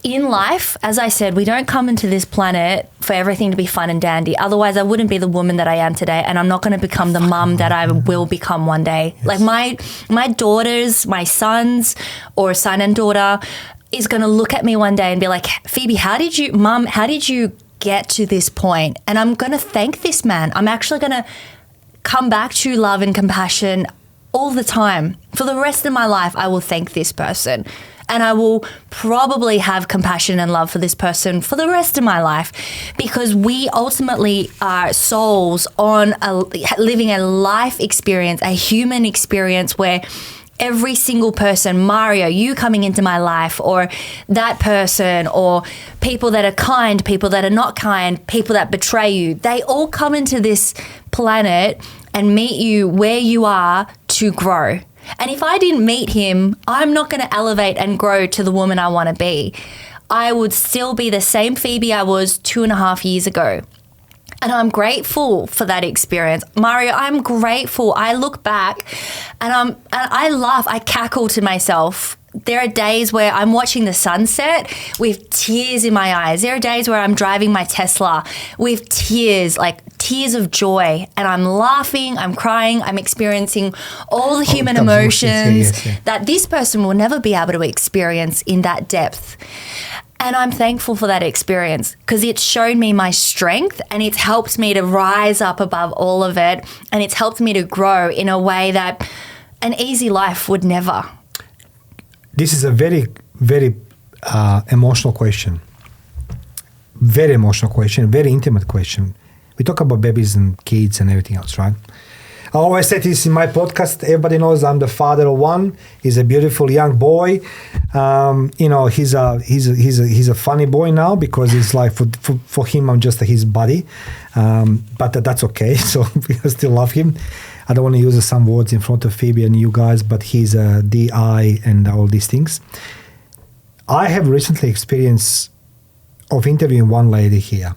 in life, as I said, we don't come into this planet for everything to be fun and dandy. Otherwise, I wouldn't be the woman that I am today, and I'm not going to become the mum that I will become one day. Yes. Like my daughters, my sons, or son and daughter is going to look at me one day and be like, Phoebe, how did you get to this point? And I'm going to thank this man. I'm actually going to come back to love and compassion all the time. For the rest of my life, I will thank this person. And I will probably have compassion and love for this person for the rest of my life, because we ultimately are souls on living a life experience, a human experience where every single person, Mario, you coming into my life, or that person, or people that are kind, people that are not kind, people that betray you, they all come into this planet and meet you where you are to grow. And if I didn't meet him, I'm not going to elevate and grow to the woman I want to be. I would still be the same Phoebe I was 2.5 years ago. And I'm grateful for that experience. Mario, I'm grateful. I look back and I laugh, I cackle to myself. There are days where I'm watching the sunset with tears in my eyes. There are days where I'm driving my Tesla with tears, like tears of joy, and I'm laughing, I'm crying, I'm experiencing all the human emotions that this person will never be able to experience in that depth. And I'm thankful for that experience because it's shown me my strength and it's helped me to rise up above all of it, and it's helped me to grow in a way that an easy life would never. This is a very, very emotional question. Very emotional question, very intimate question. We talk about babies and kids and everything else, right? I always say this in my podcast. Everybody knows I'm the father of one. He's a beautiful young boy. He's a funny boy now because it's like for him I'm just his buddy, but that's okay. So I still love him. I don't want to use some words in front of Phoebe and you guys, but he's a DI and all these things. I have recently experienced of interviewing one lady here.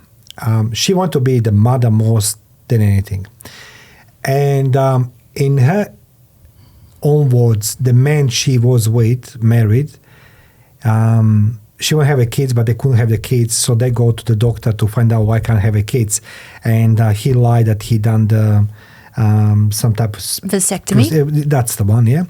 She wanted to be the mother most than anything. And in her own words, the man she was with, married, she wanted to have a kids, but they couldn't have the kids. So they go to the doctor to find out why I can't have a kids. And he lied that he done the some type of vasectomy. That's the one, yeah.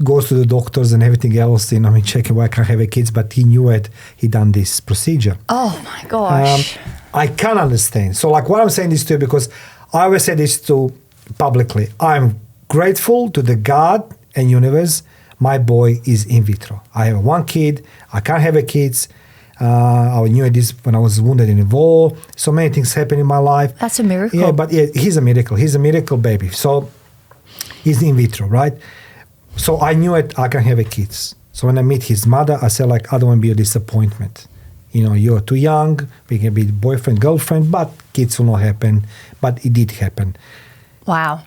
Goes to the doctors and everything else, checking why I can't have a kids, but he knew it. He done this procedure. Oh my gosh. I can't understand. So like what I'm saying this to you, because I always say this to publicly. I'm grateful to the God and universe. My boy is in vitro. I have one kid. I can't have a kids. I knew this when I was wounded in a war. So many things happen in my life. That's a miracle. Yeah, but yeah, he's a miracle. He's a miracle baby. So he's in vitro, right? So I knew it. I can have a kids. So when I meet his mother, I said like, I don't want to be a disappointment. You're too young. We can be boyfriend, girlfriend, but kids will not happen. But it did happen. Wow.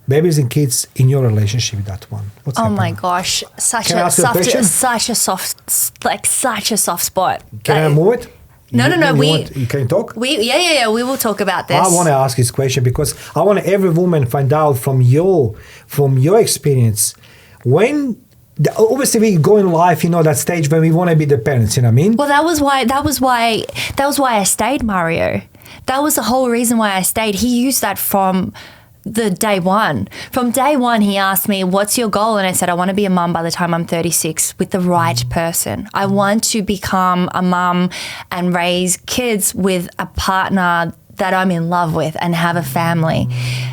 Babies and kids in your relationship with that one. What's happening? My gosh, such a soft spot. Can I move it? No. You can talk? Yeah. We will talk about this. I want to ask this question because I want every woman find out from your experience when. Obviously, we go in life, that stage when we want to be the parents. You know what I mean? Well, that was why I stayed, Mario. That was the whole reason why I stayed. He used that from the day one. From day one, he asked me, "What's your goal?" And I said, "I want to be a mum by the time I'm 36 with the right person. I want to become a mum and raise kids with a partner that I'm in love with and have a family."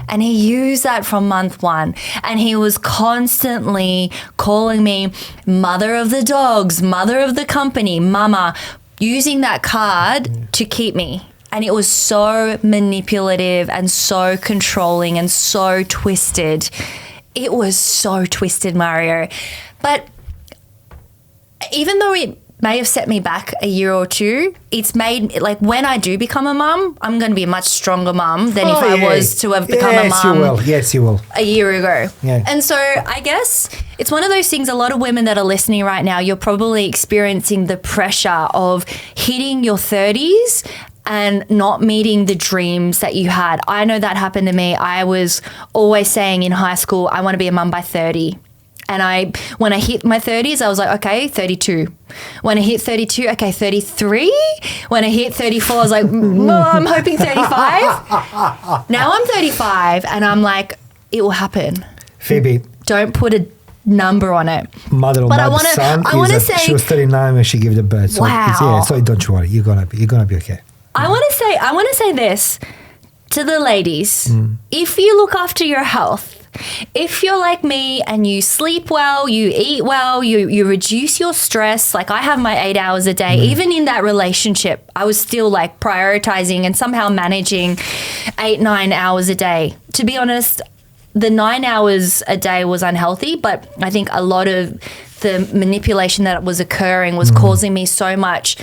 And he used that from month one. And he was constantly calling me mother of the dogs, mother of the company, mama, using that card to keep me. And it was so manipulative and so controlling and so twisted. It was so twisted, Mario. But even though it may have set me back a year or two, it's made, like, when I do become a mum, I'm going to be a much stronger mum than if I was to have become a mum. Yes, you will. A year ago. Yeah. And so I guess it's one of those things, a lot of women that are listening right now, you're probably experiencing the pressure of hitting your 30s and not meeting the dreams that you had. I know that happened to me. I was always saying in high school, I want to be a mum by 30. And when I hit my 30s, I was like, okay, 32. When I hit 32, okay, 33. When I hit 34, I was like, I'm hoping 35. Now I'm 35 and I'm like, it will happen. Phoebe. Don't put a number on it. Mother of my son, she was 39 when she gave the birth. So wow. So don't you worry, you're gonna be okay. I want to say this to the ladies. If you look after your health, if you're like me and you sleep well, you eat well, you reduce your stress, like I have my 8 hours a day, even in that relationship, I was still like prioritizing and somehow managing 8-9 hours a day. To be honest, the 9 hours a day was unhealthy, but I think a lot of the manipulation that was occurring was causing me so much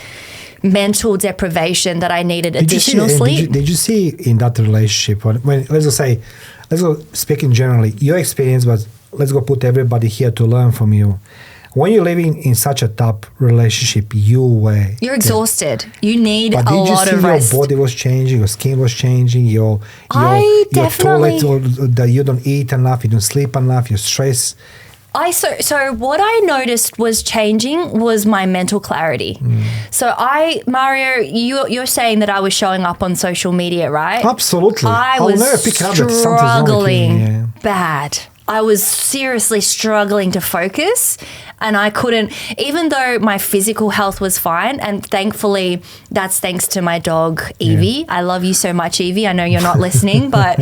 mental deprivation that I needed additional sleep. Did you see in that relationship, when let's go speaking generally, your experience was, let's go put everybody here to learn from you. When you're living in such a tough relationship, you're exhausted. You need a lot of rest. Your body was changing, your skin was changing, your toilet, or that you don't eat enough, you don't sleep enough, you're stressed. So what I noticed was changing was my mental clarity. So Mario, you're saying that I was showing up on social media, right? Absolutely. I was struggling bad. I was seriously struggling to focus, and I couldn't, even though my physical health was fine, and thankfully that's thanks to my dog, Evie. I love you so much, Evie. I know you're not listening, but,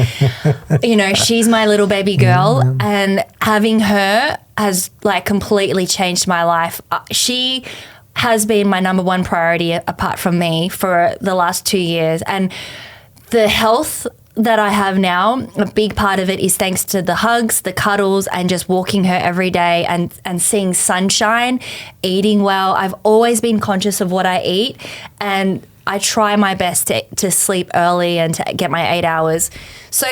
she's my little baby girl, and having her has like completely changed my life. She has been my number one priority apart from me for the last 2 years, and the health that I have now, a big part of it is thanks to the hugs, the cuddles, and just walking her every day and seeing sunshine, eating well. I've always been conscious of what I eat, and I try my best to sleep early and to get my 8 hours. So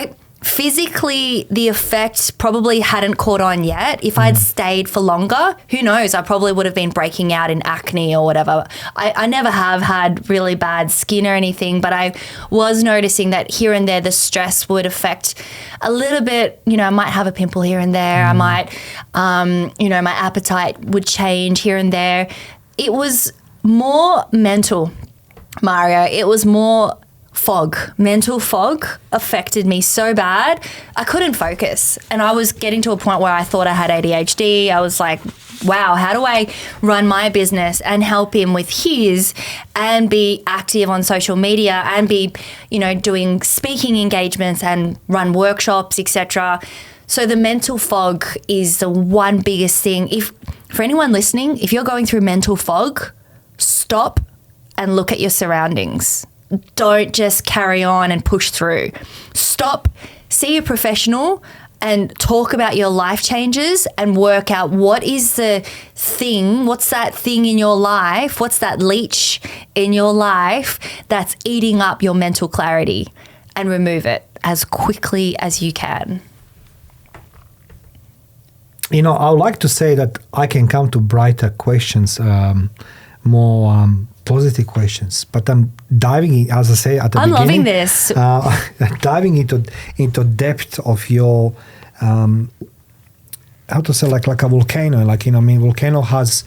physically, the effect probably hadn't caught on yet. If I'd stayed for longer, who knows? I probably would have been breaking out in acne or whatever. I never have had really bad skin or anything, but I was noticing that here and there the stress would affect a little bit. I might have a pimple here and there. I might, my appetite would change here and there. It was more mental, Mario. It was more mental fog affected me so bad. I couldn't focus, and I was getting to a point where I thought I had ADHD. I was like, wow, how do I run my business and help him with his and be active on social media and be, doing speaking engagements and run workshops, etc. So the mental fog is the one biggest thing. For anyone listening, if you're going through mental fog, stop and look at your surroundings. Don't just carry on and push through. Stop, see a professional and talk about your life changes and work out what is the thing, what's that thing in your life, what's that leech in your life that's eating up your mental clarity, and remove it as quickly as you can. I would like to say that I can come to brighter questions, more positive questions, but I'm diving in, as I say at the beginning. I'm loving this. Diving into depth of your, how to say, like a volcano. Volcano has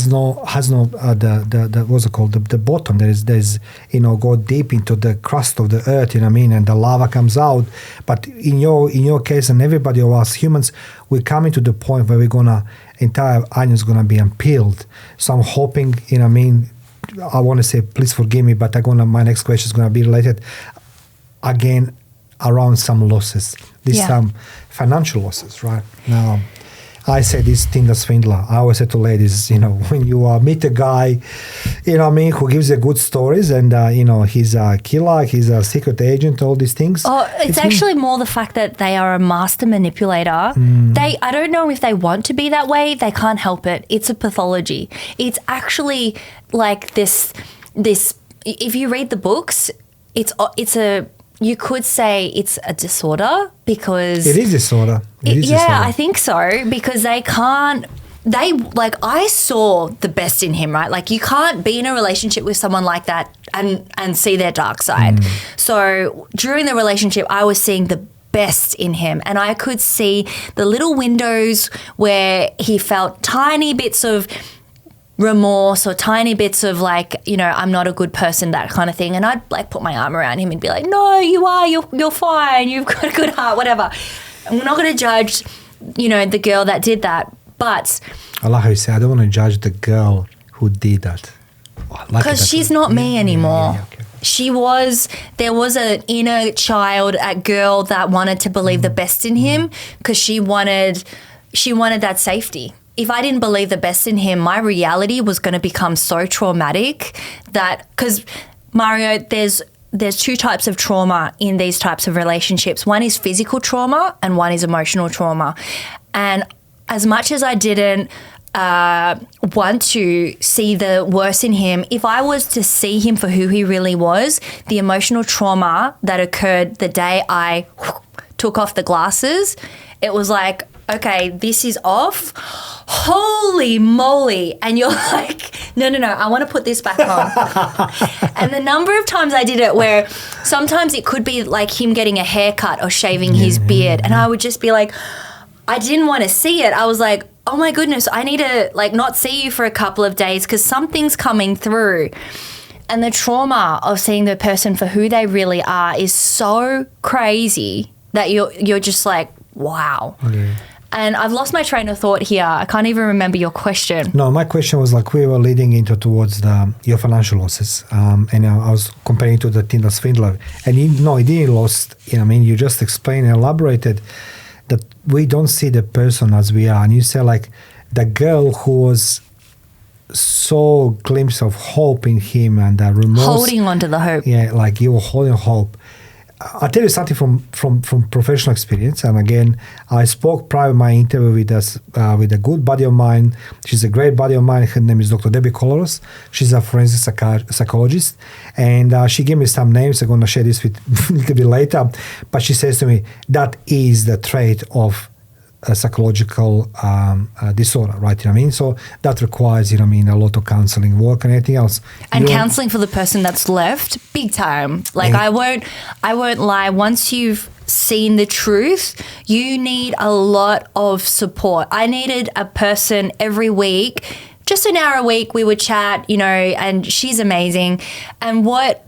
no the what's it called, the bottom. There's go deep into the crust of the earth. And the lava comes out. But in your case, and everybody of us humans, we're coming to the point where entire onion's gonna be unpeeled. So I'm hoping, I want to say, please forgive me, but my next question is going to be related again around some losses. Some financial losses, right? Now, I say this Tinder swindler. I always say to ladies, when you meet a guy, who gives you good stories and, he's a killer, he's a secret agent, all these things. Oh, it's actually more the fact that they are a master manipulator. I don't know if they want to be that way. They can't help it. It's a pathology. It's actually like this, if you read the books, you could say it's a disorder because... It is disorder. I think so, because I saw the best in him, right? Like, you can't be in a relationship with someone like that and see their dark side. So during the relationship, I was seeing the best in him, and I could see the little windows where he felt tiny bits of remorse or tiny bits of I'm not a good person, that kind of thing. And I'd put my arm around him and be like, no, you are, you're fine, you've got a good heart, whatever. I'm not going to judge, the girl that did that, but... I like how you say, I don't want to judge the girl who did that. Because she's not me anymore. Okay. There was an inner child, a girl that wanted to believe the best in him because she wanted that safety. If I didn't believe the best in him, my reality was going to become so traumatic that, because Mario, there's two types of trauma in these types of relationships. One is physical trauma and one is emotional trauma. And as much as I didn't want to see the worst in him, if I was to see him for who he really was, the emotional trauma that occurred the day I took off the glasses, it was like, okay, this is off. Holy moly. And you're like, no, I want to put this back on. And the number of times I did it where sometimes it could be like him getting a haircut or shaving his beard. And I would just be like, I didn't want to see it. I was like, oh my goodness, I need to like not see you for a couple of days because something's coming through. And the trauma of seeing the person for who they really are is so crazy that you're just like, wow. Yeah. And I've lost my train of thought here. I can't even remember your question. No, my question was like we were leading into towards your financial losses. And I was comparing to the Tinder swindler. And he didn't lost. You just explained and elaborated that we don't see the person as we are. And you say like the girl who was so glimpse of hope in him and the remorse. Holding on to the hope. Yeah, like you were holding hope. I'll tell you something from professional experience. And again, I spoke prior to my interview with a good buddy of mine. She's a great buddy of mine. Her name is Dr. Debbie Coloros. She's a forensic psychologist. And she gave me some names. I'm going to share this with a little bit later. But she says to me, that is the trait of a psychological disorder, right? So that requires, a lot of counseling work and anything else. And counseling for the person that's left, big time. Like I won't lie. Once you've seen the truth, you need a lot of support. I needed a person every week, just an hour a week. We would chat, and she's amazing. And what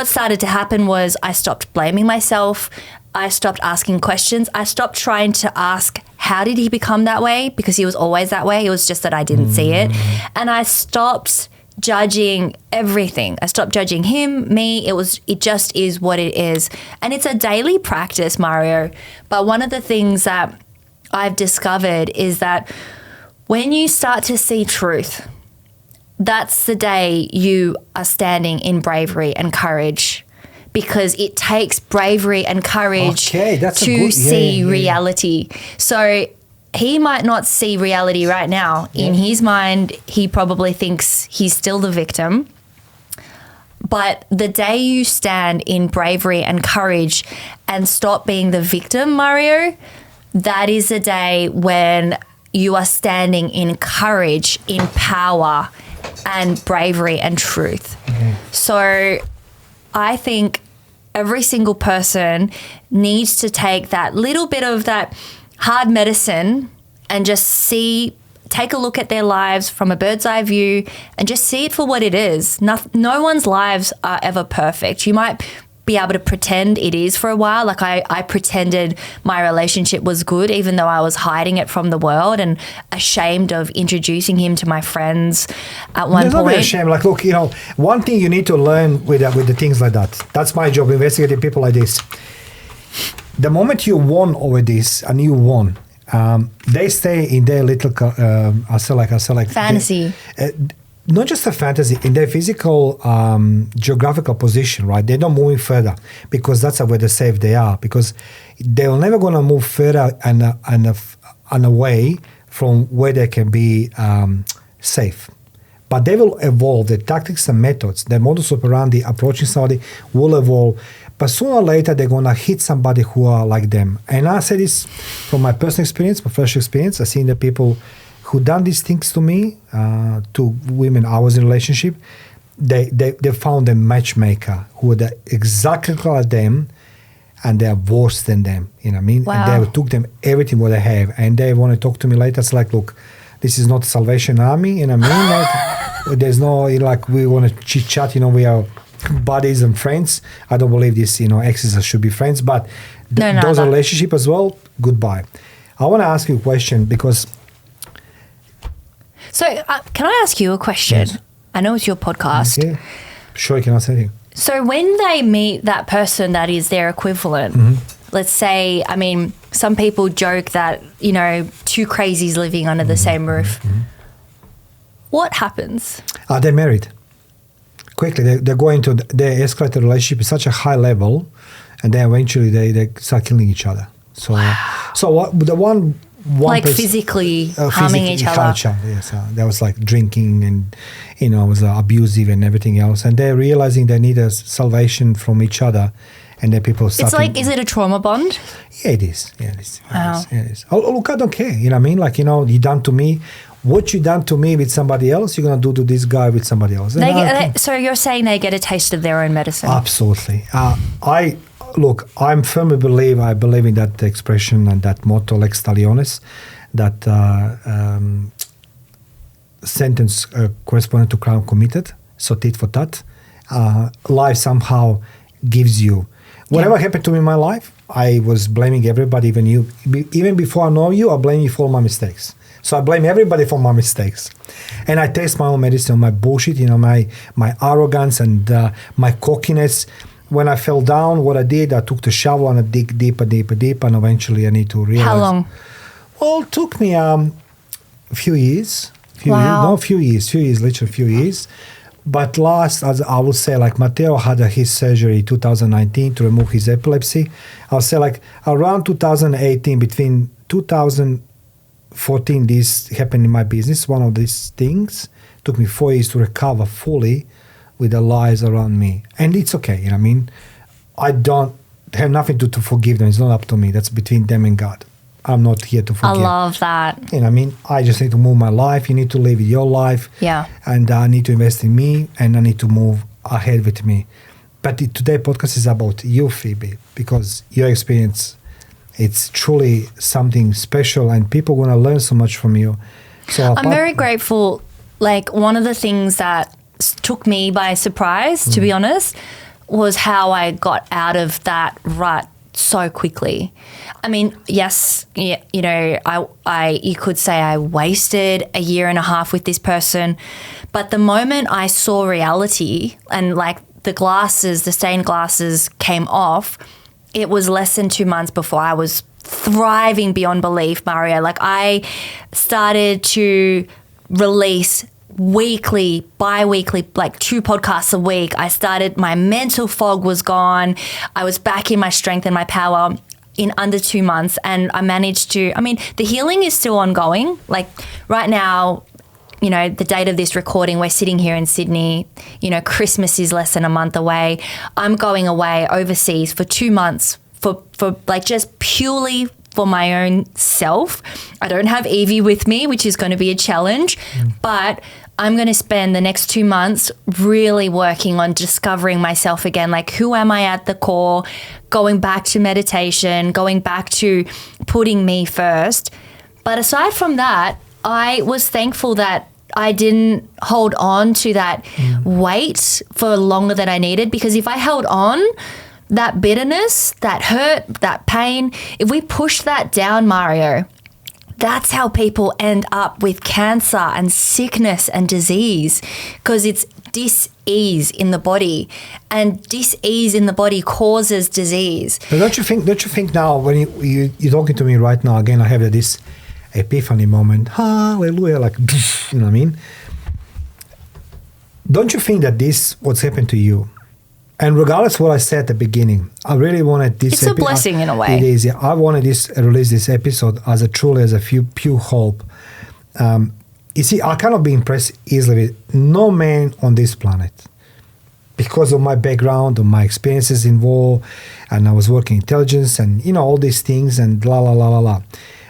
started to happen was I stopped blaming myself. I stopped asking questions. I stopped trying to ask, how did he become that way? Because he was always that way. It was just that I didn't see it. And I stopped judging everything. I stopped judging him, me. It just is what it is. And it's a daily practice, Mario. But one of the things that I've discovered is that when you start to see truth, that's the day you are standing in bravery and courage. Because it takes bravery and courage to see reality. So he might not see reality right now. Yeah. In his mind, he probably thinks he's still the victim. But the day you stand in bravery and courage and stop being the victim, Mario, that is the day when you are standing in courage, in power and bravery and truth. So I think every single person needs to take that little bit of that hard medicine and just take a look at their lives from a bird's eye view and just see it for what it is. No one's lives are ever perfect. You might be able to pretend it is for a while. Like I pretended my relationship was good, even though I was hiding it from the world and ashamed of introducing him to my friends at one point. There's not a shame. Like, look, one thing you need to learn with the things like that. That's my job, investigating people like this. The moment you won over this and you won, they stay in their little, I say like fantasy. Not just a fantasy, in their physical geographical position, right? They're not moving further because that's where they're safe they are, because they're never going to move further and away from where they can be safe. But they will evolve. The tactics and methods, the modus operandi, approaching somebody will evolve. But sooner or later, they're going to hit somebody who are like them. And I say this from my personal experience, professional experience. I've seen the people who done these things to me, to women I was in a relationship, they found a matchmaker who were exactly like them, and they're worse than them. You know what I mean? Wow. And they took them everything what they have, and they want to talk to me later. It's like, look, this is not Salvation Army. You know what I mean? Like, there's no like we want to chit chat. We are buddies and friends. I don't believe this. Exes should be friends, but those relationships as well. Goodbye. I want to ask you a question because. So, can I ask you a question? Yes. I know it's your podcast. Yeah, sure, you can ask anything. So, when they meet that person that is their equivalent, let's say, some people joke that, two crazies living under the same roof. What happens? They're married. quickly. They go into, they escalate the relationship at such a high level, and then eventually they start killing each other. So, so what, the one like physically harming each other. Yes, that was like drinking and, you know, was abusive and everything else. And they're realizing they need a salvation from each other. And then people start. It's like, is it a trauma bond? Yeah, it is. Yeah, it is. Wow. It is. Oh, look, I don't care. You know what I mean? Like, you know, you done to me. What you done to me with somebody else, you're going to do to this guy with somebody else. So you're saying they get a taste of their own medicine? Absolutely. Look, I'm firmly I believe in that expression and that motto, lex talionis, that sentence corresponding to crime committed, so tit for tat. Life somehow gives you. Whatever happened to me in my life, I was blaming everybody, even you. Even before I know you, I blame you for all my mistakes. So I blame everybody for my mistakes. And I taste my own medicine, my bullshit, you know, my arrogance and my cockiness. When I fell down, what I did, I took the shovel and I dig deeper, and eventually I need to realize. How long? Well, it took me a few years. Wow. Literally a few years. But last, as I would say, like Matteo had his surgery 2019 to remove his epilepsy. I'll say like around 2018, between 2014, this happened in my business. One of these things took me 4 years to recover fully with the lies around me. And it's okay, you know what I mean? I don't have nothing to forgive them. It's not up to me. That's between them and God. I'm not here to forgive. I love that. You know what I mean? I just need to move my life. You need to live your life. Yeah. And I need to invest in me, and I need to move ahead with me. But today's podcast is about you, Phoebe, because your experience, it's truly something special, and people want to learn so much from you. So I'm very grateful. Like, one of the things that took me by surprise, to be honest, was how I got out of that rut so quickly. I mean, yes, you know, I you could say I wasted a year and a half with this person, but the moment I saw reality and like the stained glasses came off, it was less than 2 months before I was thriving beyond belief, Mario. Like, I started to release weekly, bi-weekly, like 2 podcasts a week. My mental fog was gone. I was back in my strength and my power in under 2 months. And I managed to, I mean, the healing is still ongoing. Like right now, you know, the date of this recording, we're sitting here in Sydney, you know, Christmas is less than a month away. I'm going away overseas for 2 months for like just purely for my own self. I don't have Evie with me, which is going to be a challenge, but I'm going to spend the next 2 months really working on discovering myself again. Like, who am I at the core? Going back to meditation, going back to putting me first. But aside from that, I was thankful that I didn't hold on to that weight for longer than I needed, because if I held on, that bitterness, that hurt, that pain, if we push that down, Mario, that's how people end up with cancer and sickness and disease, because it's dis-ease in the body, and dis-ease in the body causes disease. But don't you think now, when you're talking to me right now, again, I have this epiphany moment, hallelujah, like, you know what I mean? Don't you think that this, what's happened to you, and regardless of what I said at the beginning, I really wanted this. It's a blessing in a way. It is. Yeah. I wanted release this episode as a pure hope. You see, I cannot be impressed easily with no man on this planet, because of my background, of my experiences in war, and I was working intelligence, and you know all these things, and la la la la la.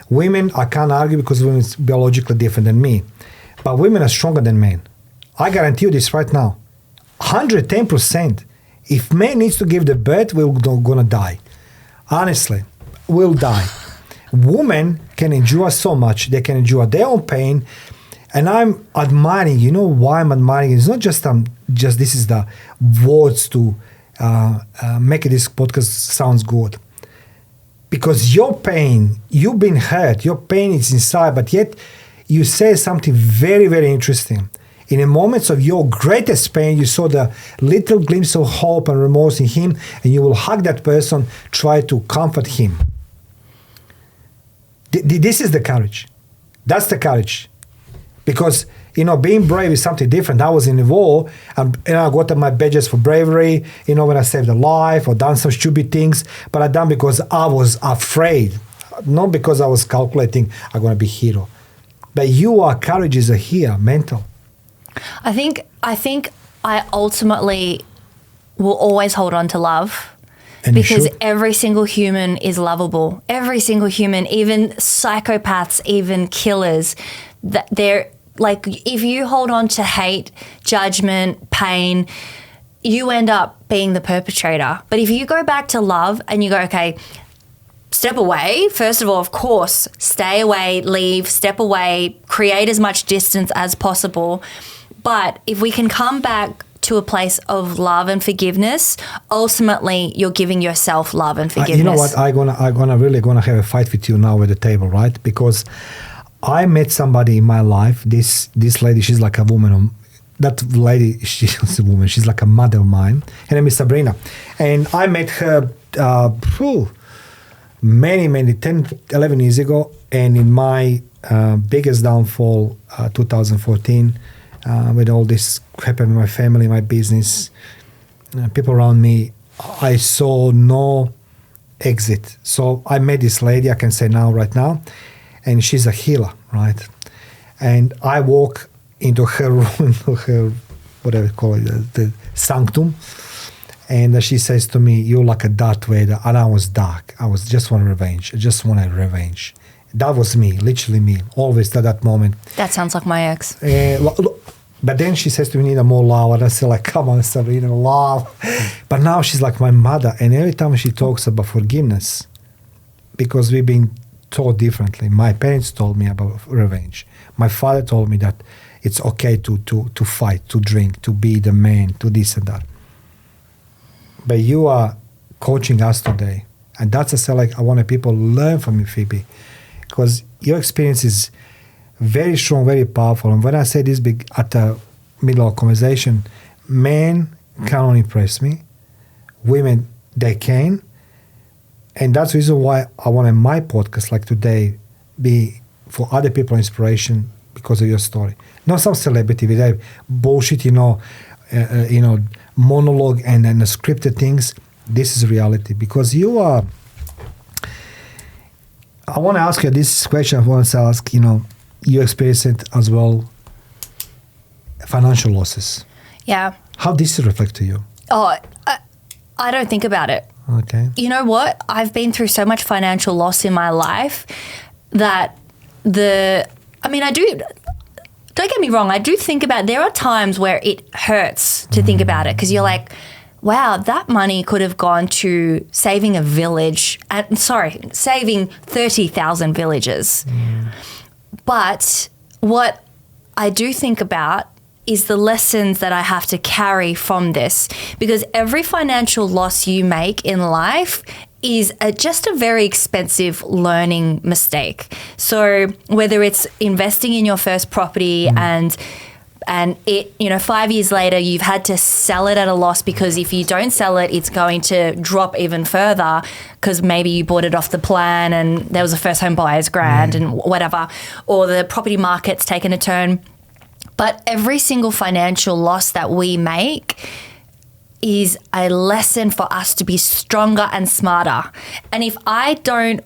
Women, I can't argue, because women are biologically different than me, but women are stronger than men. I guarantee you this right now, 110%. If man needs to give the birth, we're gonna die. Honestly, we'll die. Women can endure so much. They can endure their own pain. And I'm admiring, you know why I'm admiring? It's not just this is the words to make this podcast sounds good. Because your pain, you've been hurt, your pain is inside, but yet you say something very, very interesting. In the moments of your greatest pain, you saw the little glimpse of hope and remorse in him, and you will hug that person, try to comfort him. This is the courage. That's the courage. Because Being brave is something different. I was in the war, and I got my badges for bravery, when I saved a life or done some stupid things, but I done because I was afraid, not because I was calculating I'm going to be hero. But courage is here, mental. I think I ultimately will always hold on to love. And because every single human is lovable. Every single human, even psychopaths, even killers, that they're like, if you hold on to hate, judgment, pain, you end up being the perpetrator. But if you go back to love and you go, okay, step away, first of all, of course, stay away, leave, step away, create as much distance as possible. But if we can come back to a place of love and forgiveness, ultimately you're giving yourself love and forgiveness. You know what? I'm gonna have a fight with you now at the table, right? Because I met somebody in my life. This lady, she's like a woman. That lady, she's a woman. She's like a mother of mine. Her name is Sabrina, and I met her many 10, 11 years ago. And in my biggest downfall, 2014. With all this happened in my family, my business, people around me, I saw no exit. So I met this lady, I can say right now, and she's a healer, right? And I walk into her room, into her, whatever you call it, the sanctum, and she says to me, "You're like a Darth Vader," and I was dark. I was just want revenge. I just want revenge. That was me, literally me, always at that moment. That sounds like my ex. But then she says to me, "Need more love," and I say, like, "Come on, Sabrina, love." But now she's like my mother, and every time she talks about forgiveness, because we've been taught differently. My parents told me about revenge. My father told me that it's okay to fight, to drink, to be the man, to this and that. But you are coaching us today, and that's I want people to learn from you, Phoebe, because your experience is very strong, very powerful. And when I say this big at the middle of conversation, men cannot impress me. Women, they can. And that's the reason why I want my podcast like today be for other people inspiration because of your story. Not some celebrity with that bullshit, monologue and scripted things. This is reality because you are. I want to ask you this question. I want to ask, you experienced it as well, financial losses. Yeah. How did this reflect to you? Oh, I don't think about it. Okay. You know what? I've been through so much financial loss in my life that I do, don't get me wrong, I do think about, there are times where it hurts to think about it because you're like, wow, that money could have gone to saving a village, saving 30,000 villages. But what I do think about is the lessons that I have to carry from this, because every financial loss you make in life is just a very expensive learning mistake. So whether it's investing in your first property and it, 5 years later, you've had to sell it at a loss because if you don't sell it, it's going to drop even further because maybe you bought it off the plan and there was a first home buyer's grant and whatever, or the property market's taken a turn. But every single financial loss that we make is a lesson for us to be stronger and smarter. And if I don't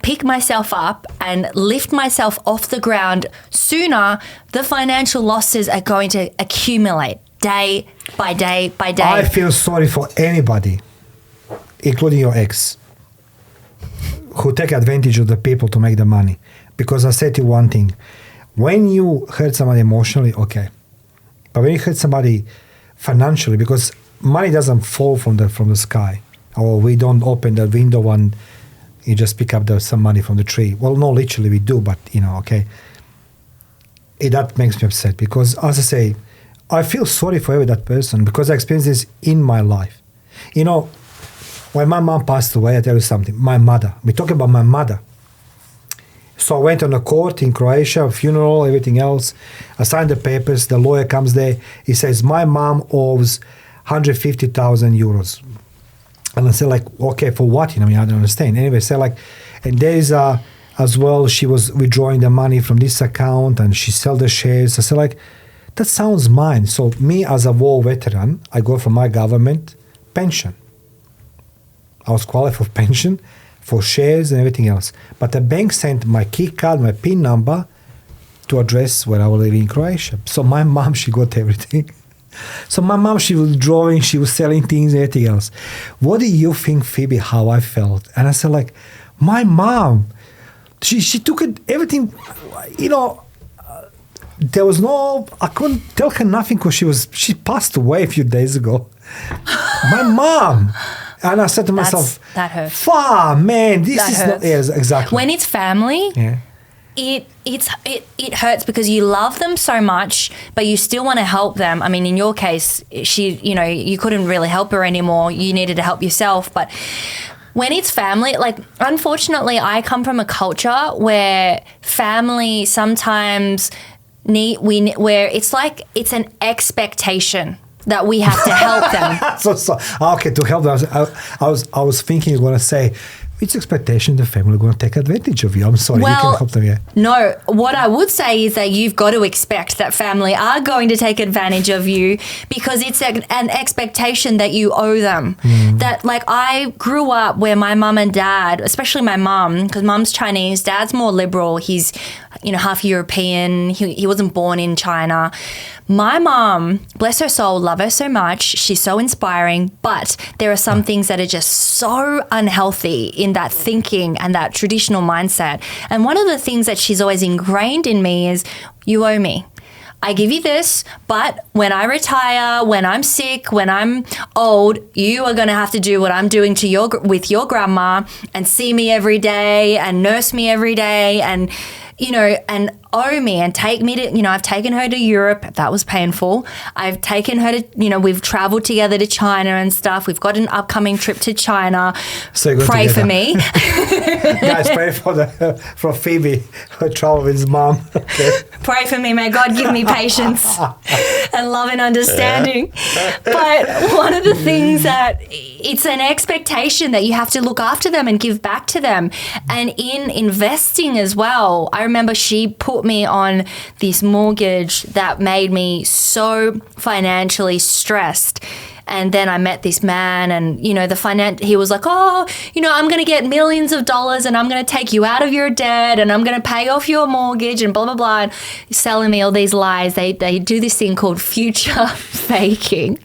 pick myself up and lift myself off the ground sooner, the financial losses are going to accumulate day by day by day. I feel sorry for anybody, including your ex, who take advantage of the people to make the money. Because I said to you one thing, when you hurt somebody emotionally, okay. But when you hurt somebody financially, because money doesn't fall from the sky, or we don't open the window and you just pick up some money from the tree. Well, no, literally we do, but okay. That makes me upset because, as I say, I feel sorry for that person because I experienced this in my life. When my mom passed away, I tell you something, my mother, we talk about my mother. So I went on a court in Croatia, funeral, everything else. I signed the papers. The lawyer comes there. He says, my mom owes 150,000 euros. And I say, okay, for what? I don't understand. Anyway, say and there is a as well. She was withdrawing the money from this account and she sell the shares. I said, like, that sounds mine. So me as a war veteran, I go from my government pension. I was qualified for pension, for shares and everything else. But the bank sent my key card, my PIN number to address where I was living in Croatia. So my mom, she got everything. So my mom, she was drawing, she was selling things, everything else. What do you think, Phoebe, how I felt? And I said, like, my mom, she took it, everything, there was no, I couldn't tell her nothing because she passed away a few days ago. My mom. And I said to myself, that hurts. Fuck, man, this That is hurts. not, yes, exactly. When it's family, Yeah. it hurts because you love them so much, but you still want to help them. I mean, in your case, you couldn't really help her anymore. You needed to help yourself. But when it's family, like, unfortunately, I come from a culture where family sometimes where it's like it's an expectation that we have to help them. Okay, to help them. I was thinking you're going to say, it's expectation the family are going to take advantage of you. I'm sorry, you can help them, yeah. No, what I would say is that you've got to expect that family are going to take advantage of you because it's an expectation that you owe them. That, like, I grew up where my mum and dad, especially my mum, because mum's Chinese, dad's more liberal. He's, half European. He wasn't born in China. My mum, bless her soul, love her so much. She's so inspiring, but there are some things that are just so unhealthy in that thinking and that traditional mindset. And one of the things that she's always ingrained in me is, you owe me. I give you this, but when I retire, when I'm sick, when I'm old, you are going to have to do what I'm doing with your grandma and see me every day and nurse me every day and owe me and take me to, I've taken her to Europe. That was painful. I've taken her to, we've traveled together to China and stuff. We've got an upcoming trip to China. So pray for me. Guys, pray for Phoebe, her travel with his mom. Okay. Pray for me. May God give me patience and love and understanding. But one of the things that it's an expectation that you have to look after them and give back to them. And in investing as well, I remember she put me on this mortgage that made me so financially stressed. And then I met this man and, he was like, I'm going to get millions of dollars and I'm going to take you out of your debt and I'm going to pay off your mortgage and blah, blah, blah. And he's selling me all these lies. They do this thing called future faking.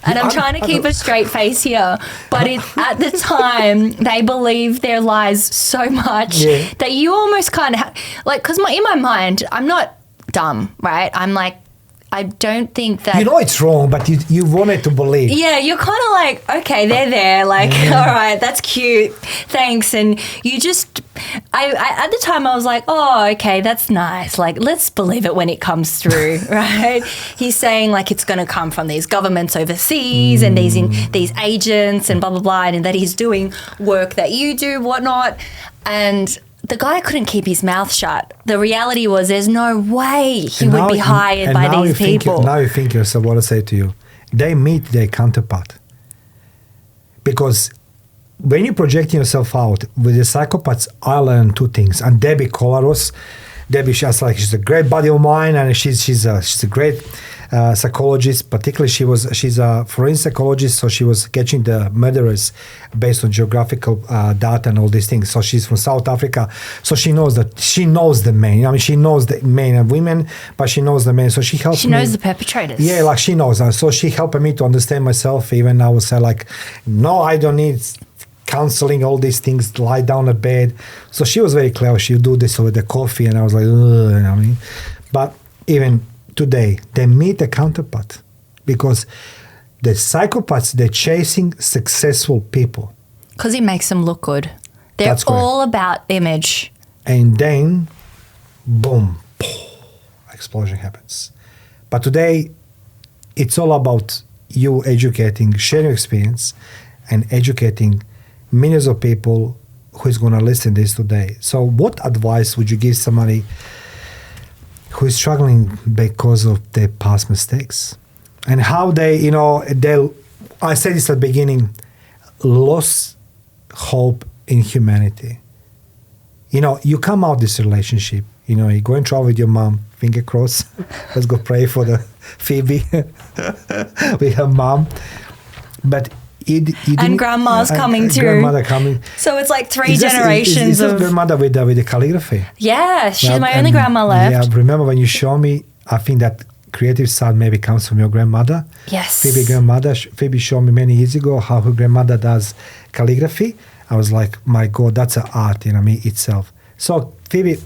And I'm trying to keep a straight face here. But at the time, they believe their lies so much that you almost kind of because in my mind, I'm not dumb, right? I'm like, I don't think that... it's wrong, but you wanted to believe. Yeah, you're kind of like, okay, they're there. Like, all right, that's cute. Thanks. And you just... I at the time, I was like, oh, okay, that's nice. Like, let's believe it when it comes through, right? He's saying, like, it's going to come from these governments overseas and these agents and blah, blah, blah, and that he's doing work that you do, whatnot. And... the guy couldn't keep his mouth shut. The reality was there's no way he would be hired by these people. Now you think yourself what I say to you. They meet their counterpart. Because when you're projecting yourself out with the psychopaths, I learned two things. And Debbie Kolaros, she's a great buddy of mine and she's a great psychologist. Particularly she's a forensic psychologist, so she was catching the murderers based on geographical data and all these things. So she's from South Africa, so she knows the men. I mean, she knows the men and women, but she knows the men. So she helps me. She knows the perpetrators. Yeah, like she knows. So she helped me to understand myself. Even I would say like, no, I don't need counseling, all these things, lie down a bed. So she was very clever. She'll do this over the coffee, and I was like, ugh, But even today, they meet a counterpart because the psychopaths, they're chasing successful people. Because it makes them look good. They're all about image. And then, boom, explosion happens. But today, it's all about you educating, sharing experience, and educating millions of people who is going to listen to this today. So what advice would you give somebody who is struggling because of their past mistakes? And how they, I said this at the beginning, lost hope in humanity. you come out this relationship, you go and travel with your mom, finger crossed. Let's go pray for the Phoebe with her mom. But and grandma's coming too. Grandmother coming. So it's like three generations of... of... grandmother with the calligraphy? Yeah, she's my only grandma left. Yeah, remember when you show me, I think that creative side maybe comes from your grandmother. Yes. Phoebe showed me many years ago how her grandmother does calligraphy. I was like, my God, that's an art in itself. So Phoebe,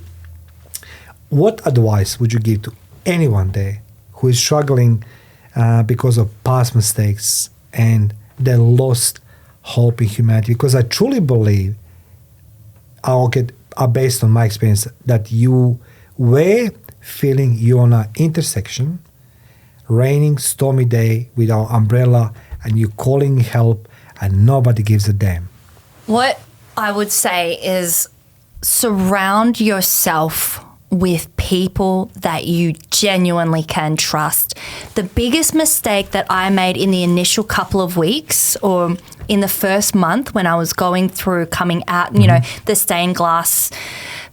what advice would you give to anyone there who is struggling because of past mistakes and they lost hope in humanity? Because I truly believe, based on my experience, that you were feeling you're on an intersection, raining, stormy day without umbrella, and you're calling help and nobody gives a damn. What I would say is surround yourself with people that you genuinely can trust. The biggest mistake that I made in the initial couple of weeks or in the first month when I was going through coming out, the stained glass,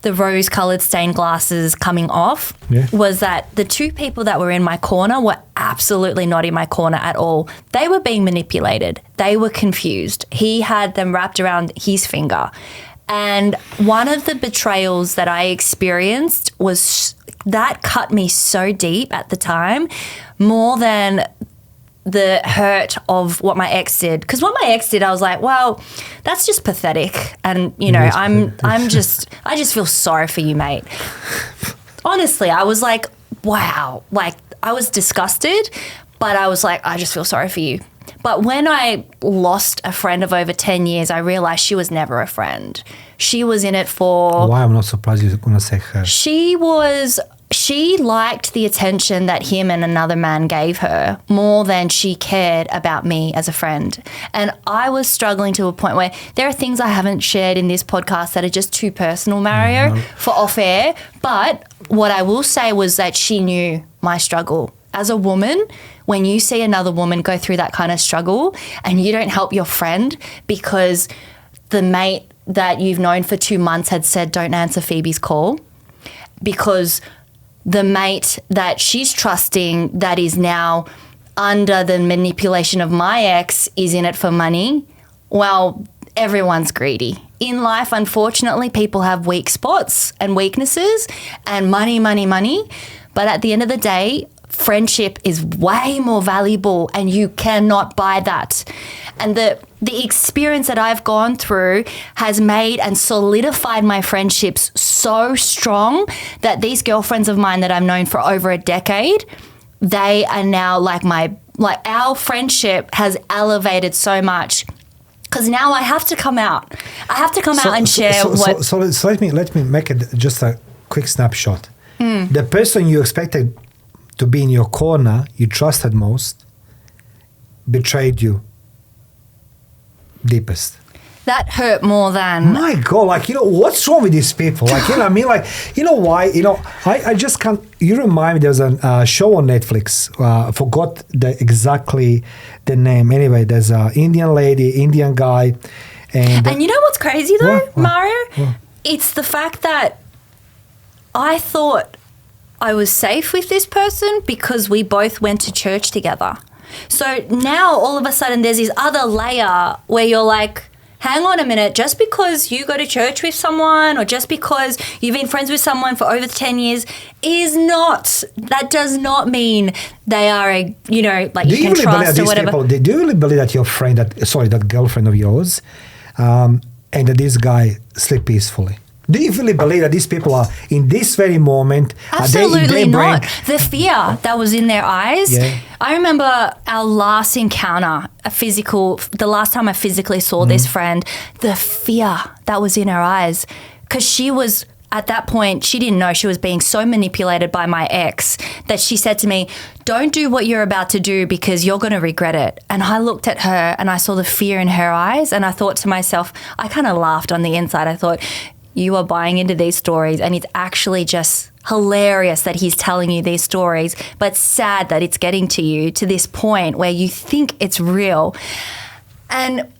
the rose-coloured stained glasses coming off, was that the two people that were in my corner were absolutely not in my corner at all. They were being manipulated. They were confused. He had them wrapped around his finger. And one of the betrayals that I experienced that cut me so deep at the time, more than the hurt of what my ex did. Because what my ex did, I was like, well, that's just pathetic. And, I just feel sorry for you, mate. Honestly, I was like, wow. Like, I was disgusted, but I was like, I just feel sorry for you. But when I lost a friend of over 10 years, I realized she was never a friend. She was in it for... Why? I'm not surprised you're going to say her. She liked the attention that him and another man gave her more than she cared about me as a friend. And I was struggling to a point where there are things I haven't shared in this podcast that are just too personal, Mario, for off air. But what I will say was that she knew my struggle. As a woman, when you see another woman go through that kind of struggle and you don't help your friend because the mate that you've known for 2 months had said, don't answer Phoebe's call, because the mate that she's trusting that is now under the manipulation of my ex is in it for money, well, everyone's greedy. In life, unfortunately, people have weak spots and weaknesses and money. But at the end of the day, friendship is way more valuable and you cannot buy that. And the experience that I've gone through has made and solidified my friendships so strong that these girlfriends of mine that I've known for over a decade, they are now like our friendship has elevated so much. Because now I have to come out. I have to come out and share what... So let me make it just a quick snapshot. The person you expected to be in your corner, you trusted most, betrayed you deepest. That hurt more than... My God, what's wrong with these people? I mean? Why? I just can't... You remind me, there's a show on Netflix. Forgot exactly the name. Anyway, there's an Indian lady, Indian guy. And you know what's crazy though, what? Mario? What? It's the fact that I thought I was safe with this person because we both went to church together. So now all of a sudden there's this other layer where you're like, hang on a minute, just because you go to church with someone or just because you've been friends with someone for over 10 years that does not mean they are you can trust or whatever. Do you really believe that your friend, that girlfriend of yours, and that this guy sleep peacefully? Do you really believe that these people are in this very moment? Absolutely not. The fear that was in their eyes. Yeah. I remember our last encounter, the last time I physically saw this friend, the fear that was in her eyes. Because she was, at that point, she didn't know she was being so manipulated by my ex that she said to me, don't do what you're about to do because you're going to regret it. And I looked at her and I saw the fear in her eyes and I thought to myself, I kind of laughed on the inside. I thought, you are buying into these stories and it's actually just hilarious that he's telling you these stories, but sad that it's getting to you to this point where you think it's real. And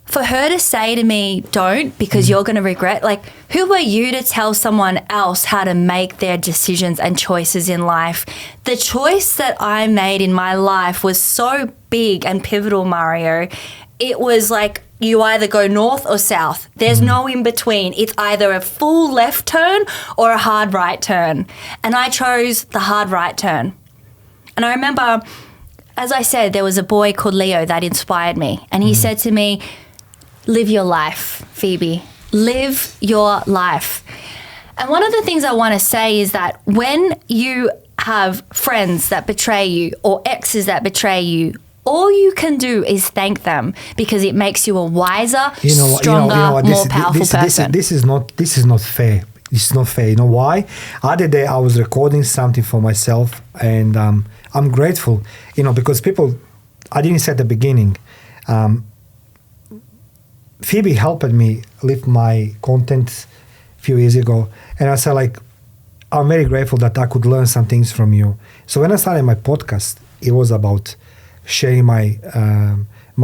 for her to say to me, don't, because you're going to regret, like, who are you to tell someone else how to make their decisions and choices in life? The choice that I made in my life was so big and pivotal, Mario. It was like, you either go north or south. There's no in between. It's either a full left turn or a hard right turn. And I chose the hard right turn. And I remember, as I said, there was a boy called Leo that inspired me. And he said to me, live your life, Phoebe. Live your life. And one of the things I want to say is that when you have friends that betray you or exes that betray you, all you can do is thank them, because it makes you a wiser, stronger, more powerful person. This is not fair. It's not fair. You know why? Other day I was recording something for myself, and I'm grateful, because people, I didn't say at the beginning, Phoebe helped me lift my content a few years ago, and I said, like, I'm very grateful that I could learn some things from you. So when I started my podcast, it was about sharing my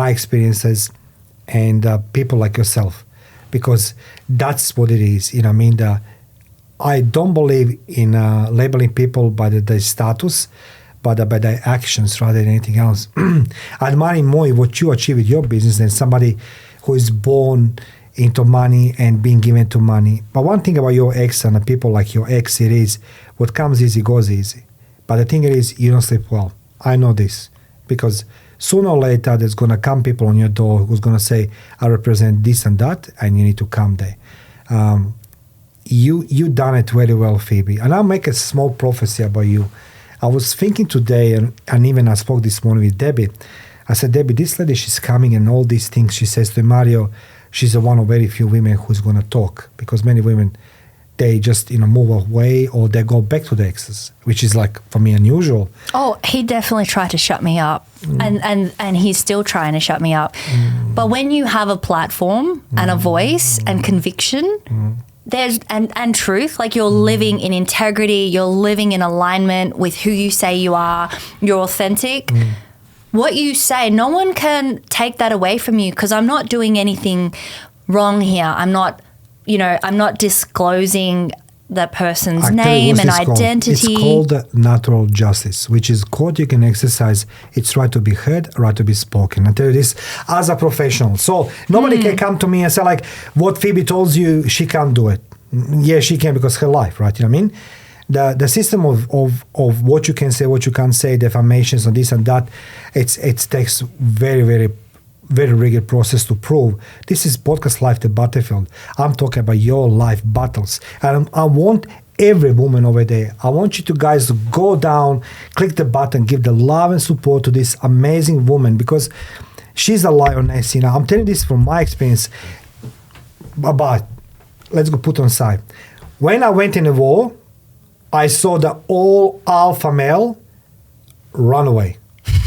experiences and people like yourself, because that's what it is. I don't believe in labeling people by their status, but by their actions rather than anything else. I admire more what you achieve with your business than somebody who is born into money and being given to money. But one thing about your ex and the people like your ex, it is what comes easy goes easy. But the thing is, you don't sleep well. I know this, because sooner or later there's going to come people on your door who's going to say, I represent this and that, and you need to come there. You done it very well, Phoebe. And I'll make a small prophecy about you. I was thinking today, and even I spoke this morning with Debbie. I said, Debbie, this lady, she's coming, and all these things she says to Mario, she's one of very few women who's going to talk, because many women, they just move away or they go back to the exes, which is, like, for me, unusual. Oh, he definitely tried to shut me up, and he's still trying to shut me up. But when you have a platform and a voice and conviction, there's and truth, like, you're living in integrity, you're living in alignment with who you say you are, you're authentic. What you say, no one can take that away from you, because I'm not doing anything wrong here. I'm not disclosing the person's name and identity. It's called natural justice, which is called you can exercise. It's right to be heard, right to be spoken. I tell you this as a professional. So nobody can come to me and say, like, what Phoebe told you, she can't do it. Yeah, she can, because her life, right? You know what I mean? The system of what you can say, what you can't say, defamations and this and that, it takes very, very, very rigid process to prove. This is podcast Life, the battlefield. I'm talking about your life battles. And I want every woman over there, I want you to guys to go down, click the button, give the love and support to this amazing woman, because she's a lioness. I'm telling this from my experience. But let's go put on side. When I went in the war, I saw the all alpha male run away.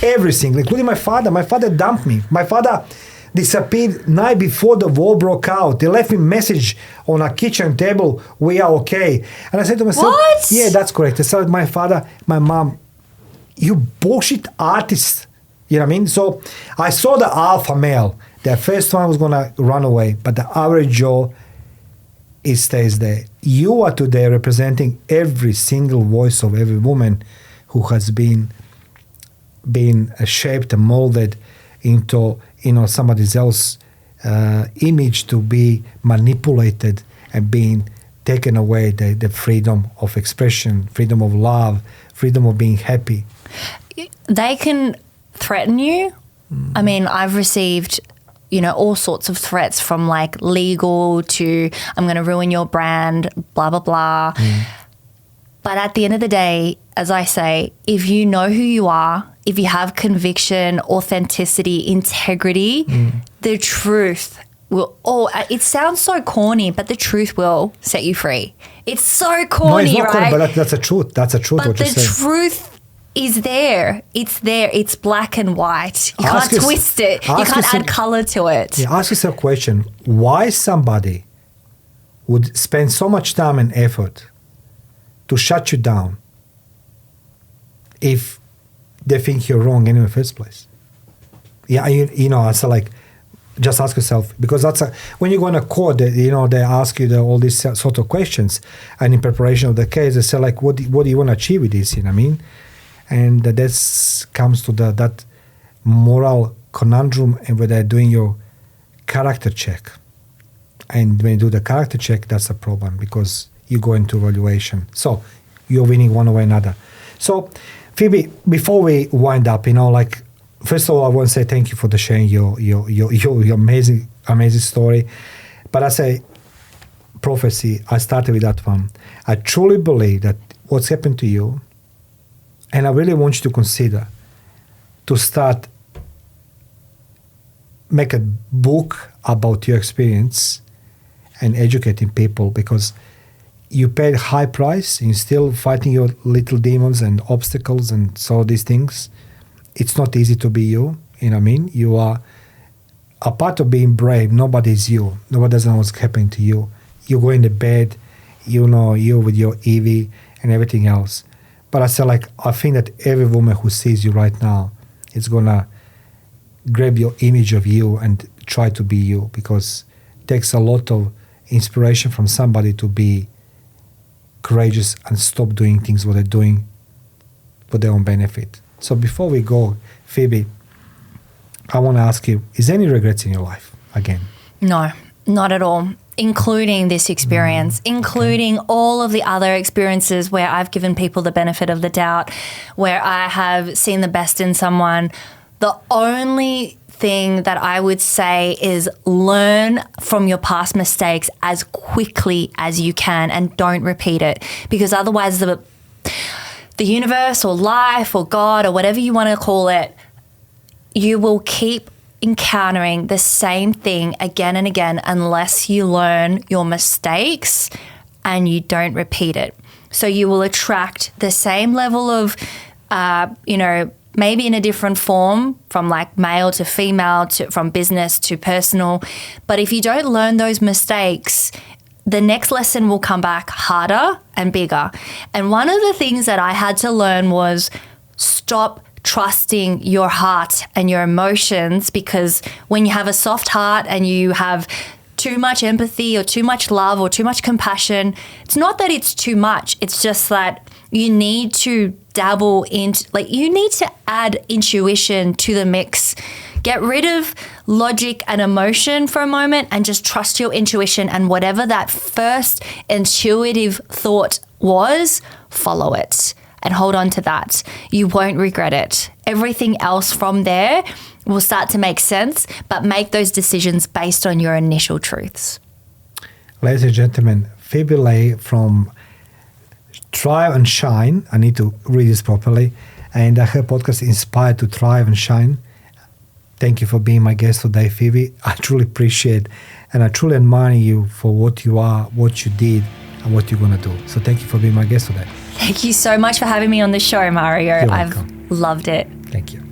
Everything, including my father. My father dumped me. My father disappeared night before the war broke out. They left me a message on a kitchen table, we are okay. And I said to myself, what? Yeah, that's correct. I said, my father, my mom, you bullshit artists. You know what I mean? So I saw the alpha male. The first one was going to run away, but the average Joe, it stays there. You are today representing every single voice of every woman who has been shaped and molded into somebody else's image, to be manipulated and being taken away the freedom of expression, freedom of love, freedom of being happy. They can threaten you. I mean, I've received all sorts of threats, from like legal to I'm going to ruin your brand, blah, blah, blah. But at the end of the day, as I say, if you know who you are, if you have conviction, authenticity, integrity, the truth will, it sounds so corny, but the truth will set you free. It's so corny, no, it's not right? Corny, but that's the truth. That's the truth. But the truth is there. It's there. It's black and white. You can't twist it. You can't add color to it. Yeah, ask yourself a question. Why somebody would spend so much time and effort to shut you down if they think you're wrong in the first place? Yeah, I said, like, Just ask yourself, because when you go on a court, they ask you all these sort of questions, and in preparation of the case, they say like, what do you want to achieve with this? You know what I mean? And that comes to that moral conundrum, and where they're doing your character check. And when you do the character check, that's a problem, because you go into evaluation. So you're winning one way or another. So Phoebe, before we wind up, first of all, I want to say thank you for the sharing your amazing story. But I say prophecy, I started with that one. I truly believe that what's happened to you, and I really want you to consider to start make a book about your experience and educating people, because you paid high price and you're still fighting your little demons and obstacles and so these things. It's not easy to be you, you know what I mean? You are a part of being brave. Nobody's you. Nobody doesn't know what's happening to you. You go in the bed, you with your Evie and everything else. But I think that every woman who sees you right now is going to grab your image of you and try to be you, because it takes a lot of inspiration from somebody to be courageous and stop doing things what they're doing for their own benefit. So before we go, Phoebe, I want to ask you, is there any regrets in your life again? No, not at all. Including this experience, including all of the other experiences where I've given people the benefit of the doubt, where I have seen the best in someone. The only thing that I would say is learn from your past mistakes as quickly as you can and don't repeat it, because otherwise the universe or life or God or whatever you want to call it, you will keep encountering the same thing again and again unless you learn your mistakes and you don't repeat it. So you will attract the same level of, maybe in a different form, from like male to female, from business to personal. But if you don't learn those mistakes, the next lesson will come back harder and bigger. And one of the things that I had to learn was stop trusting your heart and your emotions, because when you have a soft heart and you have too much empathy or too much love or too much compassion, it's not that it's too much. It's just that you need to dabble into, you need to add intuition to the mix. Get rid of logic and emotion for a moment and just trust your intuition, and whatever that first intuitive thought was, follow it and hold on to that. You won't regret it. Everything else from there will start to make sense, but make those decisions based on your initial truths. Ladies and gentlemen, Phoebe Lay from Thrive and Shine. I need to read this properly. And her podcast, Inspired to Thrive and Shine. Thank you for being my guest today, Phoebe. I truly appreciate and I truly admire you for what you are, what you did, and what you're going to do. So thank you for being my guest today. Thank you so much for having me on the show, Mario. You're I've welcome. loved it. Thank you.